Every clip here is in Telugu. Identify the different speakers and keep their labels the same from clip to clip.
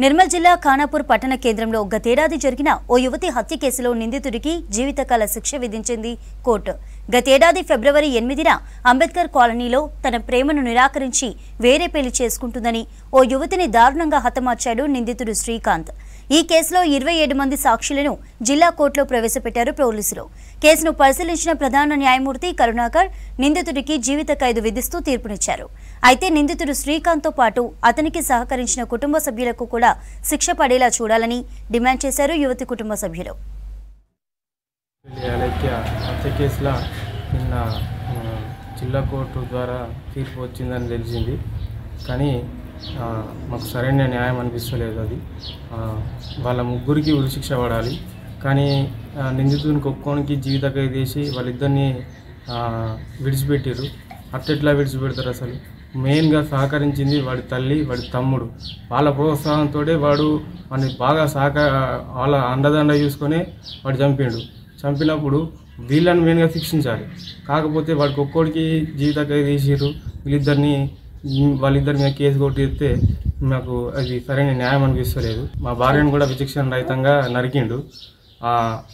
Speaker 1: నిర్మల్ జిల్లా ఖానాపూర్ పట్టణ కేంద్రంలో గతేడాది జరిగిన ఓ యువతి హత్య కేసులో నిందితుడికి జీవితకాల శిక్ష విధించింది కోర్టు. గతేడాది ఫిబ్రవరి 8న అంబేద్కర్ కాలనీలో తన ప్రేమను నిరాకరించి వేరే పెళ్లి చేసుకుంటుందని ఓ యువతిని దారుణంగా హతమార్చాడు నిందితుడు శ్రీకాంత్. ఈ కేసులో 27 మంది సాక్షులను జిల్లా కోర్టులో ప్రవేశపెట్టారు పోలీసులు. కేసును పరిశీలించిన ప్రధాన న్యాయమూర్తి కరుణాకర్ నిందితుడికి జీవిత ఖైదు విధిస్తూ తీర్పునిచ్చారు. అయితే నిందితుడు శ్రీకాంత్తో పాటు అతనికి సహకరించిన కుటుంబ సభ్యులకు కూడా శిక్ష పడేలా చూడాలని డిమాండ్ చేశారు యువతి కుటుంబ సభ్యులు.
Speaker 2: నిన్న జిల్లా కోర్టు ద్వారా తీర్పు వచ్చిందని తెలిసింది, కానీ మాకు సరైన న్యాయం అనిపిస్తలేదు. అది వాళ్ళ ముగ్గురికి ఉరిశిక్ష పడాలి, కానీ నిందితునికి ఒక్కోనికి జీవిత ఖైదు వేసి వాళ్ళిద్దరిని విడిచిపెట్టారు. అట్లా విడిచిపెడతారు? అసలు మెయిన్గా సహకరించింది వాడి తల్లి, వాడి తమ్ముడు. వాళ్ళ ప్రోత్సాహంతో వాడు వాడిని బాగా వాళ్ళ అండదండ చూసుకొని వాడు చంపినప్పుడు వీళ్ళని మెయిన్గా శిక్షించాలి. కాకపోతే వాడికి ఒక్కోడికి జీవిత ఖైదు వేసారు, వాళ్ళిద్దరి మీద కేసు కొట్టిస్తే మాకు అది సరైన న్యాయం అనిపిస్తలేదు. మా భార్యను కూడా విచక్షణ రహితంగా నరికిండు.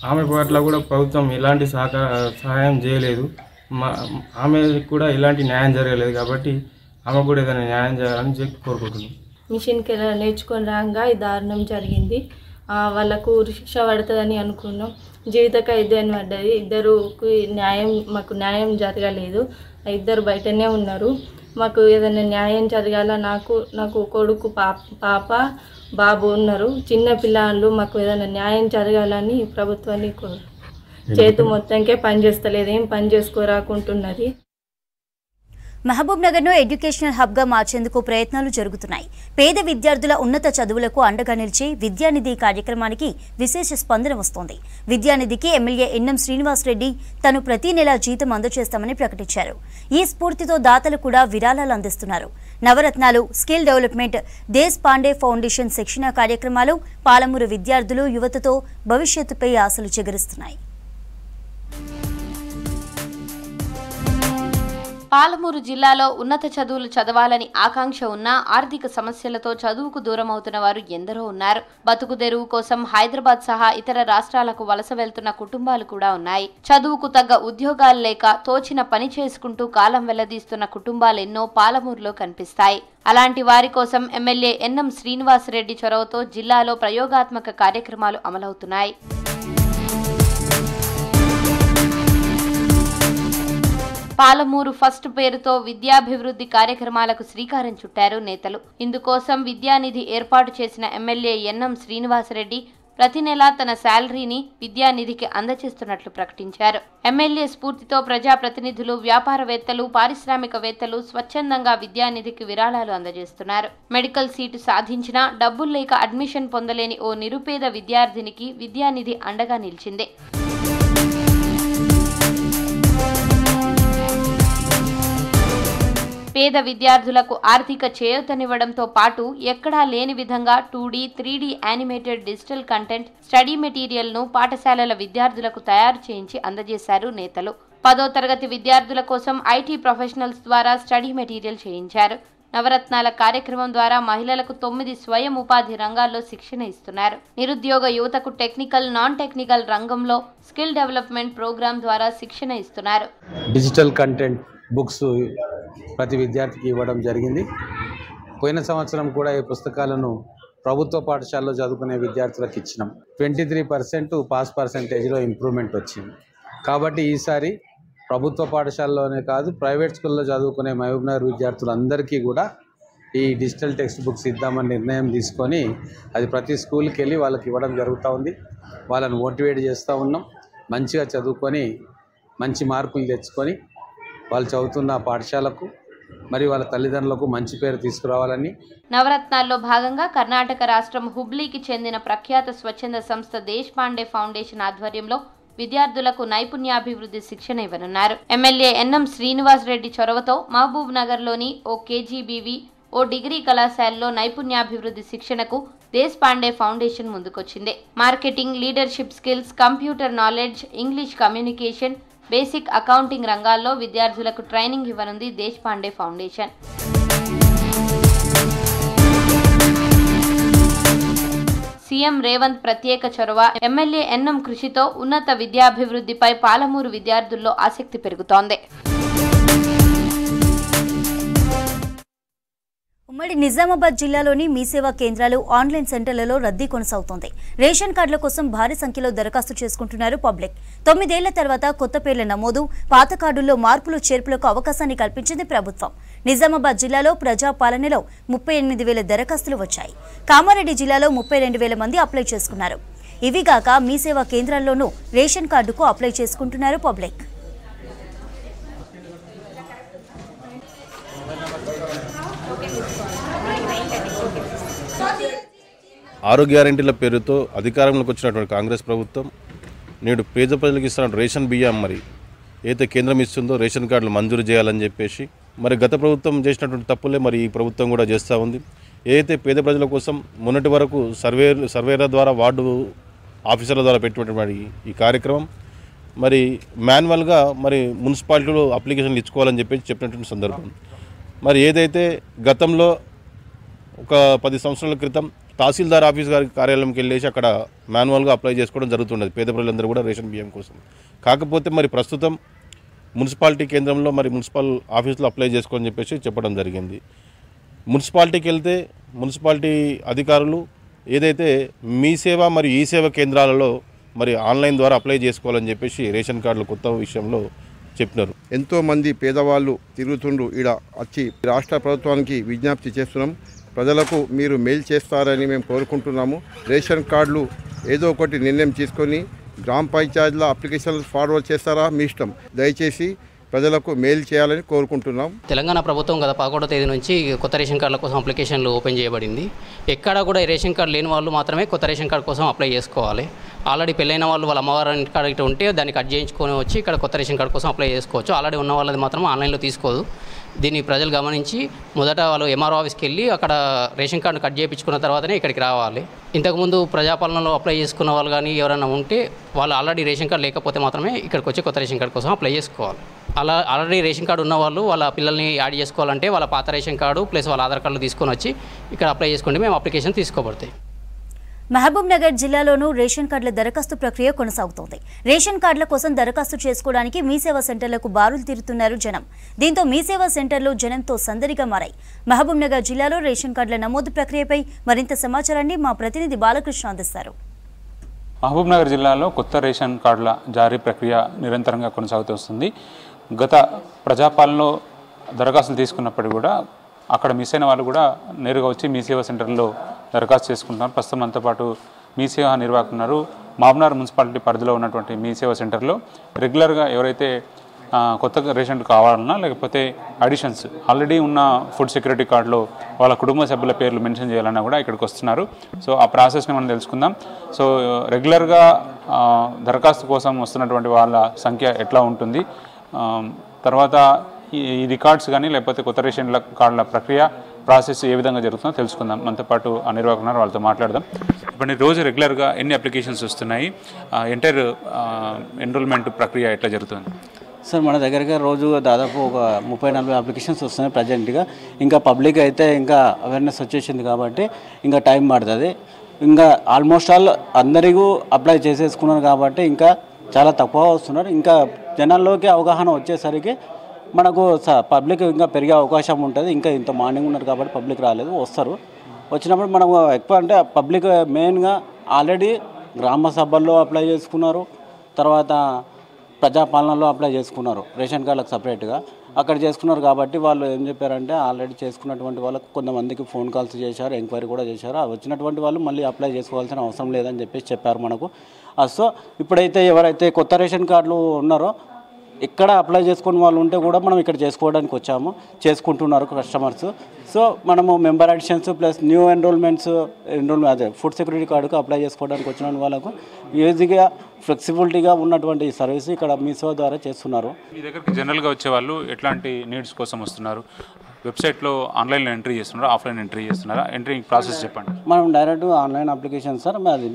Speaker 2: ఆమె పట్ల కూడా ప్రభుత్వం ఎలాంటి సహాయం చేయలేదు. ఆమెకు కూడా ఎలాంటి న్యాయం జరగలేదు. కాబట్టి ఆమె కూడా ఏదైనా న్యాయం చేయాలని చెప్పి కోరుకుంటున్నాం.
Speaker 3: మిషన్కి నేర్చుకొని రాగా ఈ దారుణం జరిగింది. వాళ్ళకు శిక్ష పడుతుందని అనుకున్నాం. జీవిత ఖైదు అని పడ్డది. ఇద్దరుకి మాకు న్యాయం జరగలేదు. ఇద్దరు బయటనే ఉన్నారు. మాకు ఏదైనా న్యాయం జరగాల. నాకు కొడుకు పాప బాబు ఉన్నారు, చిన్న పిల్లలు. మాకు ఏదైనా న్యాయం జరగాలని ప్రభుత్వాన్ని చేతు మొత్తంకే పని చేస్తలేదు, ఏం పని చేసుకోరాకుంటున్నది.
Speaker 1: మహబూబ్ నగర్ను ఎడ్యుకేషనల్ హబ్గా మార్చేందుకు ప్రయత్నాలు జరుగుతున్నాయి. పేద విద్యార్థుల ఉన్నత చదువులకు అండగా నిలిచే విద్యానిధి కార్యక్రమానికి విశేష స్పందన వస్తోంది. విద్యానిధికి ఎమ్మెల్యే ఎన్నం శ్రీనివాసరెడ్డి తను ప్రతి నెల జీతం అందజేస్తామని ప్రకటించారు. ఈ స్ఫూర్తితో దాతలు కూడా విరాళాలు అందిస్తున్నారు. నవరత్నాలు, స్కిల్ డెవలప్మెంట్, దేశ్ పాండే ఫౌండేషన్ శిక్షణ కార్యక్రమాలు పాలమూరు విద్యార్థులు, యువతతో భవిష్యత్తుపై ఆశలు చెగరిస్తున్నాయి.
Speaker 4: పాలమూరు జిల్లాలో ఉన్నత చదువులు చదవాలని ఆకాంక్ష ఉన్నా ఆర్థిక సమస్యలతో చదువుకు దూరం అవుతున్న వారు ఎందరో ఉన్నారు. బతుకు తెరువు కోసం హైదరాబాద్ సహా ఇతర రాష్ట్రాలకు వలస వెళ్తున్న కుటుంబాలు కూడా ఉన్నాయి. చదువుకు తగ్గ ఉద్యోగాలు లేక తోచిన పని చేసుకుంటూ కాలం వెళ్లదీస్తున్న కుటుంబాలెన్నో పాలమూరులో కనిపిస్తాయి. అలాంటి వారి కోసం ఎమ్మెల్యే ఎన్నం శ్రీనివాసరెడ్డి చొరవతో జిల్లాలో ప్రయోగాత్మక కార్యక్రమాలు అమలవుతున్నాయి. పాలమూరు ఫస్ట్ పేరుతో విద్యాభివృద్ధి కార్యక్రమాలకు శ్రీకారం చుట్టారు నేతలు. ఇందుకోసం విద్యానిధి ఏర్పాటు చేసిన ఎమ్మెల్యే ఎన్నం శ్రీనివాసరెడ్డి ప్రతి నెలా తన శాలరీని విద్యానిధికి అందజేస్తున్నట్లు ప్రకటించారు. ఎమ్మెల్యే స్ఫూర్తితో ప్రజాప్రతినిధులు, వ్యాపారవేత్తలు, పారిశ్రామికవేత్తలు స్వచ్ఛందంగా విద్యానిధికి విరాళాలు అందజేస్తున్నారు. మెడికల్ సీటు సాధించినా డబ్బులు లేక అడ్మిషన్ పొందలేని ఓ నిరుపేద విద్యార్థినికి విద్యానిధి అండగా నిలిచింది. పేద విద్యార్థులకు ఆర్థిక చేయూతనివ్వడంతో పాటు ఎక్కడా లేని విధంగా 2D, 3D animated digital content, study మెటీరియల్ను పాఠశాలల విద్యార్థులకు తయారు చేయించి అందజేశారు నేతలు. 10వ తరగతి విద్యార్థుల కోసం ఐటీ ప్రొఫెషనల్స్ ద్వారా స్టడీ మెటీరియల్ చేయించారు. నవరత్నాల కార్యక్రమం ద్వారా మహిళలకు 9 స్వయం ఉపాధి రంగాల్లో శిక్షణ ఇస్తున్నారు. నిరుద్యోగ యువతకు టెక్నికల్, నాన్ టెక్నికల్ రంగంలో స్కిల్ డెవలప్మెంట్ ప్రోగ్రాం ద్వారా శిక్షణ ఇస్తున్నారు.
Speaker 5: డిజిటల్ కంటెంట్ బుక్స్ ప్రతి విద్యార్థికి ఇవ్వడం జరిగింది. పోయిన సంవత్సరం కూడా ఈ పుస్తకాలను ప్రభుత్వ పాఠశాలలో చదువుకునే విద్యార్థులకు ఇచ్చినాం. 23% పాస్ పర్సెంటేజ్లో ఇంప్రూవ్మెంట్ వచ్చింది. కాబట్టి ఈసారి ప్రభుత్వ పాఠశాలలోనే కాదు, ప్రైవేట్ స్కూల్లో చదువుకునే మహబూబ్నగర్ విద్యార్థులందరికీ కూడా ఈ డిజిటల్ టెక్స్ట్ బుక్స్ ఇద్దామని నిర్ణయం తీసుకొని అది ప్రతి స్కూల్కి వెళ్ళి వాళ్ళకి ఇవ్వడం జరుగుతూ ఉంది. వాళ్ళని మోటివేట్ చేస్తూ ఉన్నాం. మంచిగా చదువుకొని మంచి మార్కులు తెచ్చుకొని వాళ్ళు చదువుతున్న పాఠశాలకు మరియు వాళ్ళ తల్లిదండ్రులకు మంచి పేరు తీసుకురావాలని.
Speaker 4: నవరత్నాల్లో భాగంగా కర్ణాటక రాష్ట్రం హుబ్లీకి చెందిన ప్రఖ్యాత స్వచ్ఛంద సంస్థ దేశ్ పాండే ఫౌండేషన్ ఆధ్వర్యంలో విద్యార్థులకు నైపుణ్యాభివృద్ధి శిక్షణ ఇవ్వనున్నారు. ఎమ్మెల్యే ఎన్నం శ్రీనివాసరెడ్డి చొరవతో మహబూబ్ నగర్లోని ఓ కేజీబీవీ, ఓ డిగ్రీ కళాశాలలో నైపుణ్యాభివృద్ధి శిక్షణకు దేశ్ పాండే ఫౌండేషన్ ముందుకొచ్చింది. Marketing, leadership skills, computer knowledge, English communication, basic accounting రంగాల్లో విద్యార్థులకు ట్రైనింగ్ ఇవ్వనుంది Deshpande Foundation. CM Revanth ప్రత్యేక చొరవ, ఎమ్మెల్యే ఎన్నం కృషితో ఉన్నత విద్యాభివృద్ధిపై పాలమూరు విద్యార్థుల్లో ఆసక్తి పెరుగుతోంది.
Speaker 1: ఉమ్మడి నిజామాబాద్ జిల్లాలోని మీ సేవా కేంద్రాలు, ఆన్లైన్ సెంటర్లలో రద్దీ కొనసాగుతోంది. రేషన్ కార్డుల కోసం భారీ సంఖ్యలో దరఖాస్తు చేసుకుంటున్నారు పబ్లిక్. 9 ఏళ్ల తర్వాత కొత్త పేర్ల నమోదు, పాత కార్డుల్లో మార్పులు చేర్పులకు అవకాశాన్ని కల్పించింది ప్రభుత్వం. నిజామాబాద్ జిల్లాలో ప్రజాపాలనలో 38,000 దరఖాస్తులు వచ్చాయి. కామారెడ్డి జిల్లాలో 32,000 మంది అప్లై చేసుకున్నారు. ఇవిగాక మీ సేవా కేంద్రాల్లోనూ రేషన్ కార్డుకు అప్లై చేసుకుంటున్నారు పబ్లిక్.
Speaker 6: ఆరోగ్య గ్యారెంటీల పేరుతో అధికారంలోకి వచ్చినటువంటి కాంగ్రెస్ ప్రభుత్వం నేడు పేద ప్రజలకు ఇస్తున్న రేషన్ బియ్యం మరి ఏదైతే కేంద్రం ఇస్తుందో రేషన్ కార్డులు మంజూరు చేయాలని చెప్పేసి మరి గత ప్రభుత్వం చేసినటువంటి తప్పులే మరి ఈ ప్రభుత్వం కూడా చేస్తూ ఉంది. ఏదైతే పేద ప్రజల కోసం మొన్నటి వరకు సర్వేల ద్వారా వార్డు ఆఫీసర్ల ద్వారా పెట్టినటువంటి ఈ కార్యక్రమం మరి మాన్యువల్గా మరి మున్సిపాలిటీలో అప్లికేషన్లు ఇచ్చుకోవాలని చెప్పినటువంటి సందర్భం. మరి ఏదైతే గతంలో ఒక 10 సంవత్సరాల క్రితం తహసీల్దార్ ఆఫీస్ గారి కార్యాలయంకి వెళ్ళేసి అక్కడ మాన్యువల్గా అప్లై చేసుకోవడం జరుగుతున్నది పేద ప్రజలందరూ కూడా రేషన్ బియ్యం కోసం. కాకపోతే మరి ప్రస్తుతం మున్సిపాలిటీ కేంద్రంలో మరి మున్సిపల్ ఆఫీస్లో అప్లై చేసుకోని చెప్పడం జరిగింది. మున్సిపాలిటీకి వెళ్తే మున్సిపాలిటీ అధికారులు ఏదైతే మీ సేవ మరియు ఈ సేవ కేంద్రాలలో మరి ఆన్లైన్ ద్వారా అప్లై చేసుకోవాలని చెప్పేసి రేషన్ కార్డుల కొత్త విషయంలో చెప్పినారు.
Speaker 7: ఎంతోమంది పేదవాళ్ళు తిరుగుతుండ్రు. ఈడ వచ్చి రాష్ట్ర ప్రభుత్వానికి విజ్ఞప్తి చేస్తున్నాం. ప్రజలకు మీరు మెయిల్ చేస్తారని మేము కోరుకుంటున్నాము. రేషన్ కార్డులు ఏదో ఒకటి నిర్ణయం తీసుకొని గ్రామ పంచాయతీల అప్లికేషన్లు ఫార్వర్డ్ చేస్తారా మీ ఇష్టం. దయచేసి ప్రజలకు మెయిల్ చేయాలని కోరుకుంటున్నాం.
Speaker 8: తెలంగాణ ప్రభుత్వం గత 11వ తేదీ నుంచి కొత్త రేషన్ కార్డుల కోసం అప్లికేషన్లు ఓపెన్ చేయబడింది. ఎక్కడా కూడా రేషన్ కార్డు లేని వాళ్ళు మాత్రమే కొత్త రేషన్ కార్డు కోసం అప్లై చేసుకోవాలి. ఆల్రెడీ పెళ్ళైన వాళ్ళు వాళ్ళ అమ్మవారి కార్డు ఇట్లా ఉంటే దాన్ని కట్ చేయించుకొని వచ్చి ఇక్కడ కొత్త రేషన్ కార్డు కోసం అప్లై చేసుకోవచ్చు. ఆల్రెడీ ఉన్న వాళ్ళది మాత్రం ఆన్లైన్లో తీసుకోదు. దీన్ని ప్రజలు గమనించి మొదట వాళ్ళు ఎంఆర్ఓ ఆఫీస్కి వెళ్ళి అక్కడ రేషన్ కార్డు కట్ చేయించుకున్న తర్వాతనే ఇక్కడికి రావాలి. ఇంతకుముందు ప్రజాపాలనలో అప్లై చేసుకున్న వాళ్ళు కానీ ఎవరైనా ఉంటే వాళ్ళు ఆల్రెడీ రేషన్ కార్డు లేకపోతే మాత్రమే ఇక్కడికి వచ్చి కొత్త రేషన్ కార్డు కోసం అప్లై చేసుకోవాలి. అలా ఆల్రెడీ రేషన్ కార్డు ఉన్న వాళ్ళు వాళ్ళ పిల్లల్ని యాడ్ చేసుకోవాలంటే వాళ్ళ పాత రేషన్ కార్డు ప్లస్ వాళ్ళ ఆధార్ కార్డులు తీసుకొని వచ్చి ఇక్కడ అప్లై చేసుకుంటే మేము అప్లికేషన్ తీసుకోబడతాయి.
Speaker 1: మహబూబ్ నగర్ జిల్లాలోనూ రేషన్ కార్డుల దరఖాస్తు ప్రక్రియ కొనసాగుతోంది. రేషన్ కార్డుల కోసం దరఖాస్తు చేసుకోవడానికి మీ సేవా సెంటర్లకు బారులు తీరుతున్నారు జనం. దీంతో మీ సేవా సెంటర్లు జనంతో సందడిగా మారాయి. మహబూబ్ నగర్ జిల్లాలో రేషన్ కార్డుల నమోదు ప్రక్రియపై మరింత సమాచారాన్ని మా ప్రతినిధి బాలకృష్ణ అందిస్తారు.
Speaker 9: మహబూబ్ నగర్ జిల్లాలో కొత్త రేషన్ కార్డుల జారీ ప్రక్రియ నిరంతరంగా కొనసాగుతూ వస్తుంది. గత ప్రజాపాలనలో దరఖాస్తులు తీసుకున్నప్పటికీ కూడా అక్కడ మిస్ అయిన వాళ్ళు కూడా నేరుగా వచ్చి మీ సేవా సెంటర్లో దరఖాస్తు చేసుకుంటున్నారు. ప్రస్తుతం మనతో పాటు మీ సేవ నిర్వాహకులు ఉన్నారు. మహబూబ్నగర్ మున్సిపాలిటీ పరిధిలో ఉన్నటువంటి మీ సేవా సెంటర్లో రెగ్యులర్గా ఎవరైతే కొత్త రేషన్ కావాలన్నా లేకపోతే అడిషన్స్ ఆల్రెడీ ఉన్న ఫుడ్ సెక్యూరిటీ కార్డులో వాళ్ళ కుటుంబ సభ్యుల పేర్లు మెన్షన్ చేయాలన్నా కూడా ఇక్కడికి వస్తున్నారు. సో ఆ ప్రాసెస్ని మనం తెలుసుకుందాం. సో రెగ్యులర్గా దరఖాస్తు కోసం వస్తున్నటువంటి వాళ్ళ సంఖ్య ఎట్లా ఉంటుంది, తర్వాత ఈ రికార్డ్స్ కానీ లేకపోతే కొత్త రేషన్ కార్డుల ప్రక్రియ ప్రాసెస్ ఏ విధంగా జరుగుతుందో తెలుసుకుందాం. మనతో పాటు ఆ నిర్వాహకులు వాళ్ళతో మాట్లాడదాం. ఇప్పుడు రోజు రెగ్యులర్గా ఎన్ని అప్లికేషన్స్ వస్తున్నాయి, ఎంటైర్ ఎన్రోల్మెంట్ ప్రక్రియ ఎట్లా జరుగుతుంది?
Speaker 10: సార్ మన దగ్గరగా రోజు దాదాపు ఒక 30-40 అప్లికేషన్స్ వస్తున్నాయి ప్రజెంట్గా. ఇంకా పబ్లిక్ అయితే ఇంకా అవేర్నెస్ వచ్చేసింది కాబట్టి ఇంకా టైం పడుతుంది. ఇంకా ఆల్మోస్ట్ ఆల్ అందరికీ అప్లై చేసేసుకున్నారు కాబట్టి ఇంకా చాలా తక్కువ వస్తున్నారు. ఇంకా జనాల్లోకి అవగాహన వచ్చేసరికి మనకు పబ్లిక్ ఇంకా పెరిగే అవకాశం ఉంటుంది. ఇంకా ఇంత మార్నింగ్ ఉన్నారు కాబట్టి పబ్లిక్ రాలేదు, వస్తారు. వచ్చినప్పుడు మనం ఎక్కువ అంటే పబ్లిక్ మెయిన్గా ఆల్రెడీ గ్రామ సభల్లో అప్లై చేసుకున్నారు, తర్వాత ప్రజాపాలనలో అప్లై చేసుకున్నారు రేషన్ కార్డులకు సపరేట్గా. అక్కడ చేసుకున్నారు కాబట్టి వాళ్ళు ఏం చెప్పారంటే ఆల్రెడీ చేసుకున్నటువంటి వాళ్ళకు కొంతమందికి ఫోన్ కాల్స్ చేశారు, ఎంక్వైరీ కూడా చేశారు. వచ్చినటువంటి వాళ్ళు మళ్ళీ అప్లై చేసుకోవాల్సిన అవసరం లేదని చెప్పారు మనకు. సో ఇప్పుడైతే ఎవరైతే కొత్త రేషన్ కార్డులు ఉన్నారో ఇక్కడ అప్లై చేసుకున్న వాళ్ళు ఉంటే కూడా మనం ఇక్కడ చేసుకోవడానికి వచ్చాము, చేసుకుంటున్నారు కస్టమర్స్. సో మనము member additions plus new enrollments అదే ఫుడ్ సెక్యూరిటీ కార్డుకు అప్లై చేసుకోవడానికి వచ్చిన వాళ్ళకు ఈజీగా ఫ్లెక్సిబిలిటీగా ఉన్నటువంటి సర్వీస్ ఇక్కడ మీసో ద్వారా చేస్తున్నారు.
Speaker 9: మీ దగ్గరికి జనరల్గా వచ్చే వాళ్ళు ఎట్లాంటి నీడ్స్ కోసం వస్తున్నారు? వెబ్సైట్లో ఆన్లైన్లో ఎంట్రీ చేస్తున్నారా, ఆఫ్లైన్ ఎంట్రీ చేస్తున్నారా? ఎంట్రీ ప్రాసెస్ చెప్పండి.
Speaker 10: మనం డైరెక్ట్ ఆన్లైన్ అప్లికేషన్ సార్, అది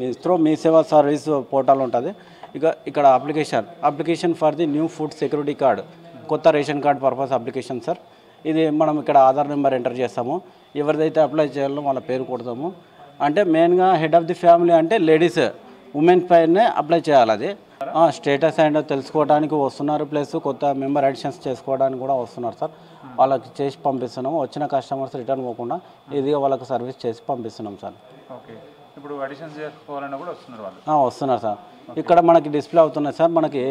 Speaker 10: మీ సేవా సర్వీస్ పోర్టల్ ఉంటుంది. ఇక్కడ application for the new food security card, కొత్త ration card purpose application sir. ఇది మనం ఇక్కడ ఆధార్ నెంబర్ ఎంటర్ చేస్తాము, ఎవరిదైతే అప్లై చేయాలో వాళ్ళ పేరు కొడతాము. అంటే మెయిన్గా హెడ్ ఆఫ్ ది ఫ్యామిలీ అంటే లేడీస్ ఉమెన్ పైనే అప్లై చేయాలి. అది స్టేటస్ అండ్ తెలుసుకోవడానికి వస్తున్నారు, ప్లస్ కొత్త మెంబర్ అడిషన్స్ చేసుకోవడానికి కూడా వస్తున్నారు సార్. వాళ్ళకి చేసి పంపిస్తున్నాము. వచ్చిన కస్టమర్స్ రిటర్న్ పోకుండా ఈజీగా వాళ్ళకి సర్వీస్ చేసి పంపిస్తున్నాం సార్.
Speaker 9: ఓకే, ఇప్పుడు అడిషన్స్ చేసుకోవాలన్నా కూడా వస్తున్నారు వాళ్ళు?
Speaker 10: వస్తున్నారు సార్. ఇక్కడ మనకి డిస్ప్లే అవుతున్నాయి సార్. మనకి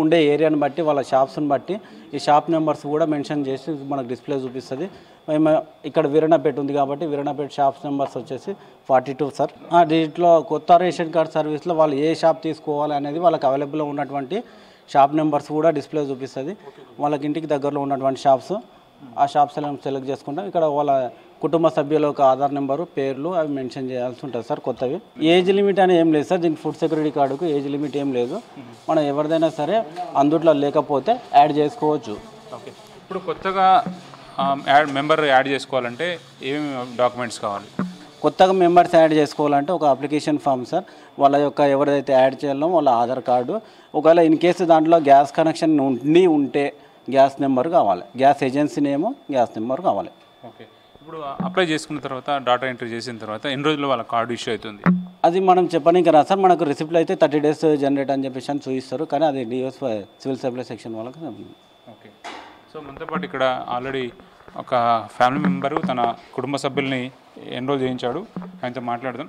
Speaker 10: ఉండే ఏరియాని బట్టి వాళ్ళ షాప్స్ని బట్టి ఈ షాప్ నెంబర్స్ కూడా మెన్షన్ చేసి మనకు డిస్ప్లే చూపిస్తుంది. మేము ఇక్కడ వీరన్నపేట ఉంది కాబట్టి వీరన్నపేట షాప్స్ నెంబర్స్ వచ్చేసి 42 సార్. దీంట్లో కొత్త రేషన్ కార్డ్ సర్వీస్లో వాళ్ళు ఏ షాప్ తీసుకోవాలి అనేది వాళ్ళకి అవైలబుల్లో ఉన్నటువంటి షాప్ నెంబర్స్ కూడా డిస్ప్లే చూపిస్తుంది. వాళ్ళకి ఇంటికి దగ్గరలో ఉన్నటువంటి షాప్స్, ఆ షాప్స్ సెలెక్ట్ చేసుకుంటాం. ఇక్కడ వాళ్ళ కుటుంబ సభ్యుల యొక్క ఆధార్ నెంబరు, పేర్లు అవి మెన్షన్ చేయాల్సి ఉంటుంది సార్. కొత్తవి ఏజ్ లిమిట్ అని ఏం లేదు సార్. దీనికి ఫుడ్ సెక్యూరిటీ కార్డుకు ఏజ్ లిమిట్ ఏం లేదు. మనం ఎవరిదైనా సరే అందుట్లో లేకపోతే యాడ్ చేసుకోవచ్చు.
Speaker 9: ఓకే, ఇప్పుడు కొత్తగా మెంబర్ యాడ్ చేసుకోవాలంటే ఏమేమి డాక్యుమెంట్స్ కావాలి?
Speaker 10: కొత్తగా మెంబర్స్ యాడ్ చేసుకోవాలంటే ఒక అప్లికేషన్ ఫామ్ సార్. వాళ్ళ యొక్క ఎవరైతే యాడ్ చేయాలో వాళ్ళ ఆధార్ కార్డు, ఒకవేళ ఇన్ కేసు దాంట్లో గ్యాస్ కనెక్షన్ ఉంటే గ్యాస్ నెంబర్ కావాలి, గ్యాస్ ఏజెన్సీ నేమో గ్యాస్ నెంబర్ కావాలి.
Speaker 9: ఓకే, ఇప్పుడు అప్లై చేసుకున్న తర్వాత డాటా ఎంట్రీ చేసిన తర్వాత ఎన్ని రోజుల్లో వాళ్ళ కార్డు ఇష్యూ అవుతుంది?
Speaker 10: అది మనం చెప్పడానికి రా సార్. మనకు రిసిప్ట్లు అయితే 30 days జనరేట్ అని చెప్పేసి అని చూపిస్తారు, కానీ అది డిఎస్ సివిల్ సప్లై సెక్షన్ వాళ్ళకి.
Speaker 9: ఓకే, సో మనతో పాటు ఇక్కడ ఆల్రెడీ ఒక ఫ్యామిలీ మెంబరు తన కుటుంబ సభ్యుల్ని ఎన్రోల్ చేయించాడు. ఆయనతో మాట్లాడదాం.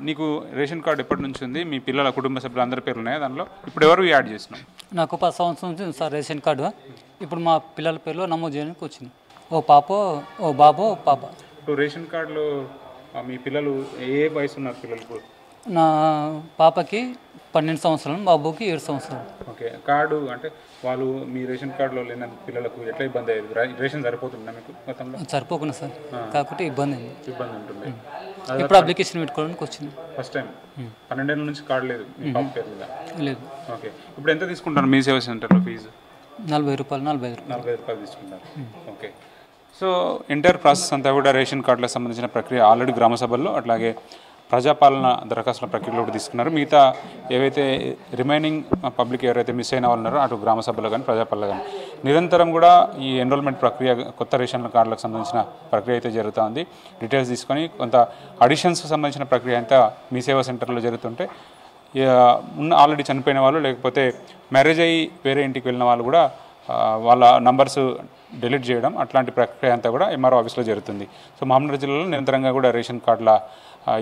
Speaker 9: నీకు రేషన్ కార్డు ఎప్పటి నుంచి ఉంది? మీ పిల్లల కుటుంబ సభ్యులు అందరి పేర్లు ఉన్నాయి దానిలో? ఇప్పుడు ఎవరు యాడ్ చేసినాం?
Speaker 11: నాకు 10 సంవత్సరం నుంచి ఉంది సార్ రేషన్ కార్డు. ఇప్పుడు మా పిల్లల పేర్లో నమోదు చేయడానికి వచ్చింది. ఓ పాప, ఓ బాబు, ఓ పాప.
Speaker 9: ఇప్పుడు రేషన్ కార్డులో మీ పిల్లలు ఏ వయసు ఉన్నారు పిల్లలకు?
Speaker 11: నా పాపకి 12 సంవత్సరాలు, బాబుకి 7 సంవత్సరాలు.
Speaker 9: ఓకే, కార్డు అంటే వాళ్ళు మీ రేషన్ కార్డులో లేని పిల్లలకు ఎట్లా ఇబ్బంది అయ్యేది? రేషన్ సరిపోతుందా మీకు గతంలో?
Speaker 11: సరిపోకుండా సార్, కాకపోతే ఇబ్బంది
Speaker 9: ఉంటుంది.
Speaker 11: ఇప్పుడు అప్లికేషన్ పెట్టుకోవడానికి వచ్చింది
Speaker 9: ఫస్ట్ టైం. 12 ఏళ్ళ నుంచి కార్డు లేదు మీ పాప పేరు మీద?
Speaker 11: లేదు.
Speaker 9: ఓకే, ఇప్పుడు ఎంత తీసుకుంటారు మీ సేవా సెంటర్లో ఫీజు?
Speaker 11: 40 రూపాయలు. 45
Speaker 9: రూపాయలు తీసుకుంటారు. ఓకే, సో ఎంటైర్ ప్రాసెస్ అంతా కూడా రేషన్ కార్డులకు సంబంధించిన ప్రక్రియ ఆల్రెడీ గ్రామ సభల్లో అట్లాగే ప్రజాపాలన దరఖాస్తుల ప్రక్రియలో కూడా తీసుకున్నారు. మిగతా ఏవైతే రిమైనింగ్ పబ్లిక్ ఎవరైతే మిస్ అయిన వాళ్ళు ఉన్నారో అటు గ్రామ సభలో కానీ ప్రజాపాలన కానీ నిరంతరం కూడా ఈ ఎన్రోల్మెంట్ ప్రక్రియ, కొత్త రేషన్ కార్డులకు సంబంధించిన ప్రక్రియ అయితే జరుగుతూ ఉంది. డీటెయిల్స్ తీసుకొని కొంత అడిషన్స్కి సంబంధించిన ప్రక్రియ అంతా మీ సేవా సెంటర్లో జరుగుతుంటే ఆల్రెడీ చనిపోయిన వాళ్ళు లేకపోతే మ్యారేజ్ అయ్యి వేరే ఇంటికి వెళ్ళిన వాళ్ళు కూడా వాళ్ళ నంబర్స్ డిలీట్ చేయడం అట్లాంటి ప్రక్రియ అంతా కూడా ఎంఆర్ఓ ఆఫీస్లో జరుగుతుంది. సో మహబూబ్నగర్ జిల్లాలో నిరంతరంగా కూడా రేషన్ కార్డుల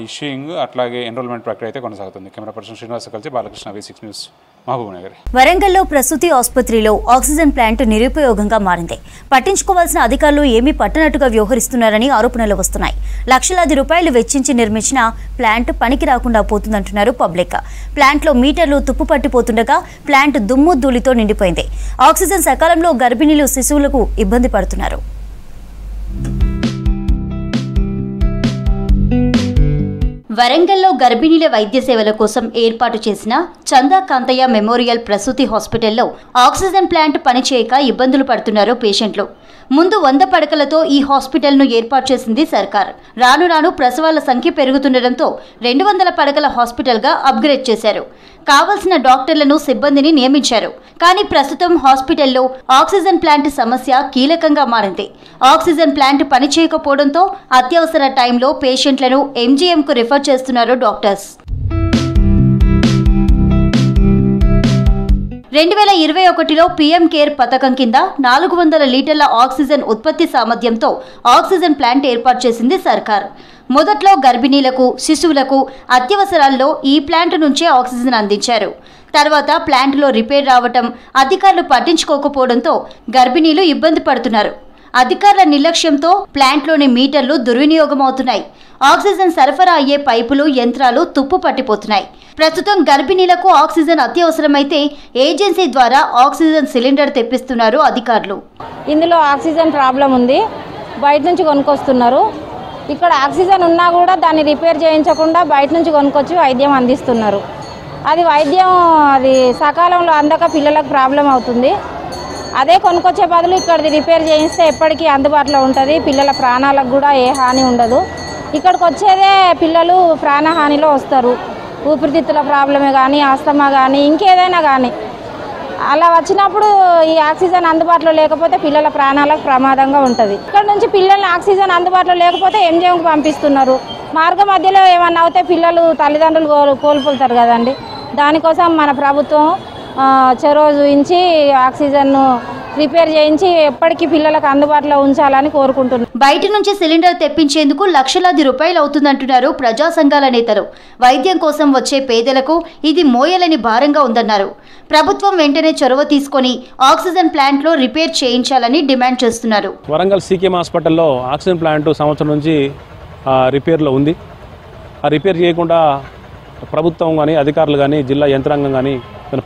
Speaker 9: ఇష్యూయింగ్ అట్లాగే ఎన్రోల్మెంట్ ప్రక్రియ అయితే కొనసాగుతుంది. కెమెరా పర్సన్ శ్రీనివాస్ కలిసి బాలకృష్ణ, V6 న్యూస్, మహబూబ్నగర్.
Speaker 1: వరంగల్లో ప్రసూతి ఆసుపత్రిలో ఆక్సిజన్ ప్లాంట్ నిరుపయోగంగా మారింది. పట్టించుకోవాల్సిన అధికారులు ఏమీ పట్టనట్టుగా వ్యవహరిస్తున్నారని ఆరోపణలు వస్తున్నాయి. లక్షలాది రూపాయలు వెచ్చించి నిర్మించిన ప్లాంట్ పనికి రాకుండా పోతుందంటున్నారు పబ్లిక్. ప్లాంట్లో మీటర్లు తుప్పు పట్టిపోతుండగా ప్లాంట్ దుమ్ము ధూళితో నిండిపోయింది. ఆక్సిజన్ సకాలంలో గర్భిణీలు, శిశువులకు ఇబ్బంది పడుతున్నారు. వరంగల్లో గర్భిణీల వైద్య సేవల కోసం ఏర్పాటు చేసిన చందా కాంతయ్య మెమోరియల్ ప్రసూతి హాస్పిటల్లో ఆక్సిజన్ ప్లాంట్ పనిచేయక ఇబ్బందులు పడుతున్నారు పేషెంట్లు. ముందు 100 పడకలతో ఈ హాస్పిటల్ను ఏర్పాటు చేసింది సర్కార్. రాను రాను ప్రసవాల సంఖ్య పెరుగుతుండటంతో 200 పడకల హాస్పిటల్గా అప్గ్రేడ్ చేశారు. కావలసిన డాక్టర్లను, సిబ్బందిని నియమించారు. కానీ ప్రస్తుతం హాస్పిటల్లో ఆక్సిజన్ ప్లాంట్ సమస్య కీలకంగా మారింది. ఆక్సిజన్ ప్లాంట్ పనిచేయకపోవడంతో అత్యవసర టైంలో పేషెంట్లను ఎంజీఎంకు రిఫర్ చేస్తున్నారు డాక్టర్స్. 2021లో పీఎం కేర్ పథకం కింద 400 లీటర్ల ఆక్సిజన్ ఉత్పత్తి సామర్థ్యంతో ఆక్సిజన్ ప్లాంట్ ఏర్పాటు చేసింది సర్కార్. మొదట్లో గర్భిణీలకు, శిశువులకు అత్యవసరాల్లో ఈ ప్లాంట్ నుంచే ఆక్సిజన్ అందించారు. తర్వాత ప్లాంట్లో రిపేర్ రావటం, అధికారులు పట్టించుకోకపోవడంతో గర్భిణీలు ఇబ్బంది పడుతున్నారు. అధికారుల నిర్లక్ష్యంతో ప్లాంట్లోని మీటర్లు దుర్వినియోగం అవుతున్నాయి. ఆక్సిజన్ సరఫరా అయ్యే పైపులు, యంత్రాలు తుప్పు పట్టిపోతున్నాయి. ప్రస్తుతం గర్భిణీలకు ఆక్సిజన్ అత్యవసరమైతే ఏజెన్సీ ద్వారా ఆక్సిజన్ సిలిండర్ తెప్పిస్తున్నారు అధికారులు.
Speaker 12: ఇందులో ఆక్సిజన్ ప్రాబ్లం ఉంది, బయట నుంచి కొనుక్కొస్తున్నారు. ఇక్కడ ఆక్సిజన్ ఉన్నా కూడా దాన్ని రిపేర్ చేయించకుండా బయట నుంచి కొనుక్కొచ్చి వైద్యం అందిస్తున్నారు. అది వైద్యం సకాలంలో అందక పిల్లలకు ప్రాబ్లం అవుతుంది. అదే కొనుక్కొచ్చే బదులు ఇక్కడిది రిపేర్ చేయిస్తే ఎప్పటికీ అందుబాటులో ఉంటుంది. పిల్లల ప్రాణాలకు కూడా ఏ హాని ఉండదు. ఇక్కడికి వచ్చేదే పిల్లలు ప్రాణహానిలో వస్తారు. ఊపిరితిత్తుల ప్రాబ్లమే కానీ, ఆస్తమా కానీ, ఇంకేదైనా కానీ అలా వచ్చినప్పుడు ఈ ఆక్సిజన్ అందుబాటులో లేకపోతే పిల్లల ప్రాణాలకు ప్రమాదంగా ఉంటుంది. ఇక్కడ నుంచి పిల్లల్ని ఆక్సిజన్ అందుబాటులో లేకపోతే ఎంజిఎంకి పంపిస్తున్నారు. మార్గ మధ్యలో ఏమన్నా అవుతే పిల్లలు తల్లిదండ్రులు కోల్పోతారు కదండి. దానికోసం మన ప్రభుత్వం చొరవ చూపించి ఆక్సిజన్ను రిపేర్ చేయించి ఎప్పటికీ పిల్లలకు అందుబాటులో ఉంచాలని కోరుకుంటున్నాను.
Speaker 1: బయట నుంచి సిలిండర్ తెప్పించేందుకు లక్షలాది రూపాయలు అవుతుందంటున్నారు ప్రజా సంఘాల నేతలు. వైద్యం కోసం వచ్చే పేదలకు ఇది మోయలేని భారంగా ఉందన్నారు. ప్రభుత్వం వెంటనే చొరవ తీసుకొని ఆక్సిజన్ ప్లాంట్లో రిపేర్ చేయించాలని డిమాండ్ చేస్తున్నారు.
Speaker 13: వరంగల్ సీకేఎం హాస్పిటల్లో ఆక్సిజన్ ప్లాంట్ సంవత్సరం నుంచి రిపేర్లో ఉంది. ఆ రిపేర్ చేయకుండా ప్రభుత్వం కానీ అధికారులు కానీ జిల్లా యంత్రాంగం కానీ దాన్ని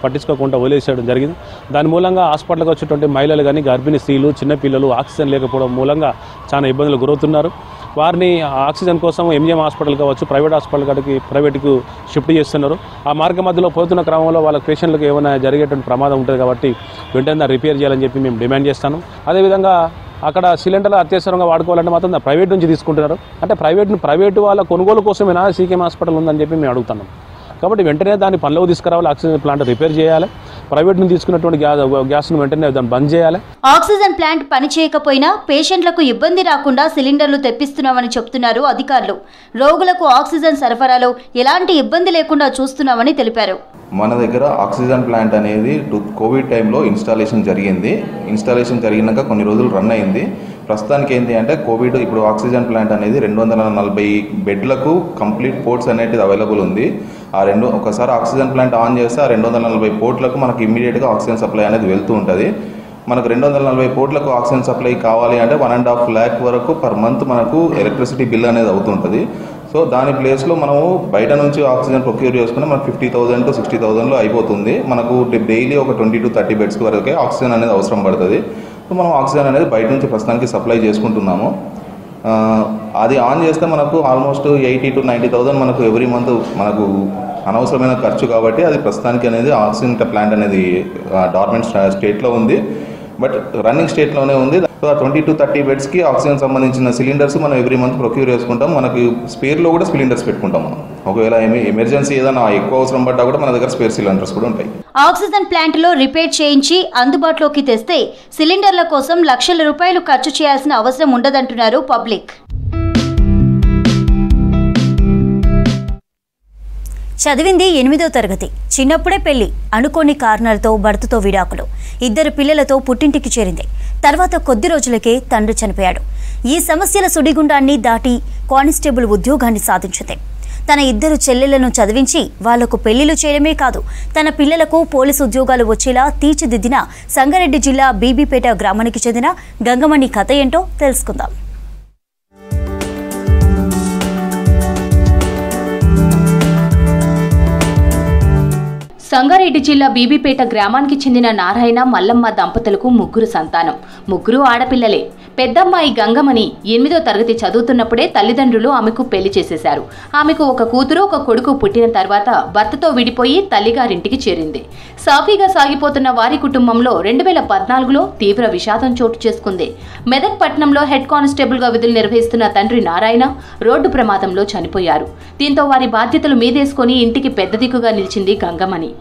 Speaker 13: పట్టించుకోకుండా వదిలేసేయడం జరిగింది. దాని మూలంగా హాస్పిటల్కి వచ్చేటువంటి మహిళలు కానీ గర్భిణీ స్త్రీలు చిన్నపిల్లలు ఆక్సిజన్ లేకపోవడం మూలంగా చాలా ఇబ్బందులు గురవుతున్నారు. వారిని ఆక్సిజన్ కోసం ఎంజిఎం హాస్పిటల్ కావచ్చు ప్రైవేట్ హాస్పిటల్ కాడికి ప్రైవేట్కు షిఫ్ట్ చేస్తున్నారు. ఆ మార్గ మధ్యలో పోతున్న క్రమంలో వాళ్ళ పేషెంట్లకు ఏమైనా జరిగేటువంటి ప్రమాదం ఉంటుంది కాబట్టి వెంటనే రిపేర్ చేయాలని చెప్పి మేము డిమాండ్ చేస్తాను. అదేవిధంగా అక్కడ సిలిండర్లు అత్యవసరంగా వాడుకోవాలంటే మాత్రం ప్రైవేట్ నుంచి తీసుకుంటున్నారు. అంటే ప్రైవేటు వాళ్ళ కొనుగోలు కోసమేనా సీకేఎం హాస్పిటల్ ఉందని చెప్పి మేము అడుగుతున్నాం. కాబట్టి వెంటనే దాన్ని పనిలోకి తీసుకురావాలి. ఆక్సిజన్ ప్లాంట్ రిపేర్ చేయాలి. ప్రైవేట్ నుంచి తీసుకున్నటువంటి గ్యాస్ను వెంటనే దాన్ని బంద్ చేయాలి.
Speaker 1: ఆక్సిజన్ ప్లాంట్ పనిచేయకపోయినా పేషెంట్లకు ఇబ్బంది రాకుండా సిలిండర్లు తెప్పిస్తున్నామని చెప్తున్నారు అధికారులు. రోగులకు ఆక్సిజన్ సరఫరాలో ఎలాంటి ఇబ్బంది లేకుండా చూస్తున్నామని తెలిపారు.
Speaker 14: మన దగ్గర ఆక్సిజన్ ప్లాంట్ అనేది కోవిడ్ టైంలో ఇన్స్టాలేషన్ జరిగినాక కొన్ని రోజులు రన్ అయింది. ప్రస్తుతానికి ఏంటి అంటే కోవిడ్ ఇప్పుడు ఆక్సిజన్ ప్లాంట్ అనేది 240 బెడ్లకు కంప్లీట్ పోర్ట్స్ అనేది అవైలబుల్ ఉంది. ఒకసారి ఆక్సిజన్ ప్లాంట్ ఆన్ చేస్తే ఆ 240 పోర్ట్లకు మనకు ఇమ్మీడియట్గా ఆక్సిజన్ సప్లై అనేది వెళ్తూ ఉంటుంది. మనకు 240 పోర్ట్లకు ఆక్సిజన్ సప్లై కావాలి అంటే 1.5 lakh వరకు పర్ మంత్ మనకు ఎలక్ట్రిసిటీ బిల్ అనేది అవుతుంటుంది. సో దాని ప్లేస్లో మనము బయట నుంచి ఆక్సిజన్ ప్రొక్యూర్ చేసుకుని మనకు 50,000 to 60,000లో అయిపోతుంది. మనకు డైలీ ఒక 20 to 30 బెడ్స్ వరకే ఆక్సిజన్ అనేది అవసరం పడుతుంది. సో మనం ఆక్సిజన్ అనేది బయట నుంచి ప్రస్తుతానికి సప్లై చేసుకుంటున్నాము. అది ఆన్ చేస్తే మనకు ఆల్మోస్ట్ 80 to 90,000 మనకు ఎవ్రీ మంత్ మనకు అనవసరమైన ఖర్చు కాబట్టి అది ప్రస్తుతానికి అనేది ఆక్సిజన్ ప్లాంట్ అనేది డార్మెంట్ స్టేట్లో ఉంది. బట్ రన్నింగ్ స్టేట్లోనే ఉంది. సో 20 to 30 బెడ్స్కి ఆక్సిజన్ సంబంధించిన సిలిండర్స్ మనం ఎవ్రీ మంత్ ప్రొక్యూర్ చేసుకుంటాం. మనకి స్పేర్లో కూడా సిలిండర్స్ పెట్టుకుంటాం. మనం ఒకవేళ ఎమర్జెన్సీ ఏదైనా ఎక్కువ అవసరం పడ్డా కూడా మన దగ్గర స్పేర్ సిలిండర్స్ కూడా ఉంటాయి.
Speaker 1: ఆక్సిజన్ ప్లాంట్లో రిపేర్ చేయించి అందుబాటులోకి తెస్తే సిలిండర్ల కోసం లక్షల రూపాయలు ఖర్చు చేయాల్సిన అవసరం ఉండదంటున్నారు పబ్లిక్. చదివింది 8వ తరగతి. చిన్నప్పుడే పెళ్లి, అనుకోని కారణాలతో భర్తతో విడాకులు, 2 పిల్లలతో పుట్టింటికి చేరింది. తర్వాత కొద్ది రోజులకే తండ్రి చనిపోయాడు. ఈ సమస్యల సుడిగుండాన్ని దాటి కానిస్టేబుల్ ఉద్యోగాన్ని సాధించింది. తన 2 చెల్లెళ్లను చదివించి వాళ్లకు పెళ్లిళ్లు చేయడమే కాదు, తన పిల్లలకు పోలీసు ఉద్యోగాలు వచ్చేలా తీర్చిదిద్దిన సంగారెడ్డి జిల్లా బీబీపేట గ్రామానికి చెందిన గంగమణి కథ ఏంటో తెలుసుకుందాం.
Speaker 4: సంగారెడ్డి జిల్లా బీబీపేట గ్రామానికి చెందిన నారాయణ మల్లమ్మ దంపతులకు 3 సంతానం. 3 ఆడపిల్లలే. పెద్దమ్మాయి గంగమణి 8వ తరగతి చదువుతున్నప్పుడే తల్లిదండ్రులు ఆమెకు పెళ్లి చేసేశారు. ఆమెకు ఒక కూతురు ఒక కొడుకు పుట్టిన తర్వాత భర్తతో విడిపోయి తల్లిగారింటికి చేరింది. సాఫీగా సాగిపోతున్న వారి కుటుంబంలో 2014లో తీవ్ర విషాదం చోటు చేసుకుంది. మెదక్ పట్టణంలో హెడ్ కానిస్టేబుల్గా విధులు నిర్వహిస్తున్న తండ్రి నారాయణ రోడ్డు ప్రమాదంలో చనిపోయారు. దీంతో వారి బాధ్యతలు మీదేసుకుని ఇంటికి పెద్ద దిక్కుగా నిలిచింది గంగమణి.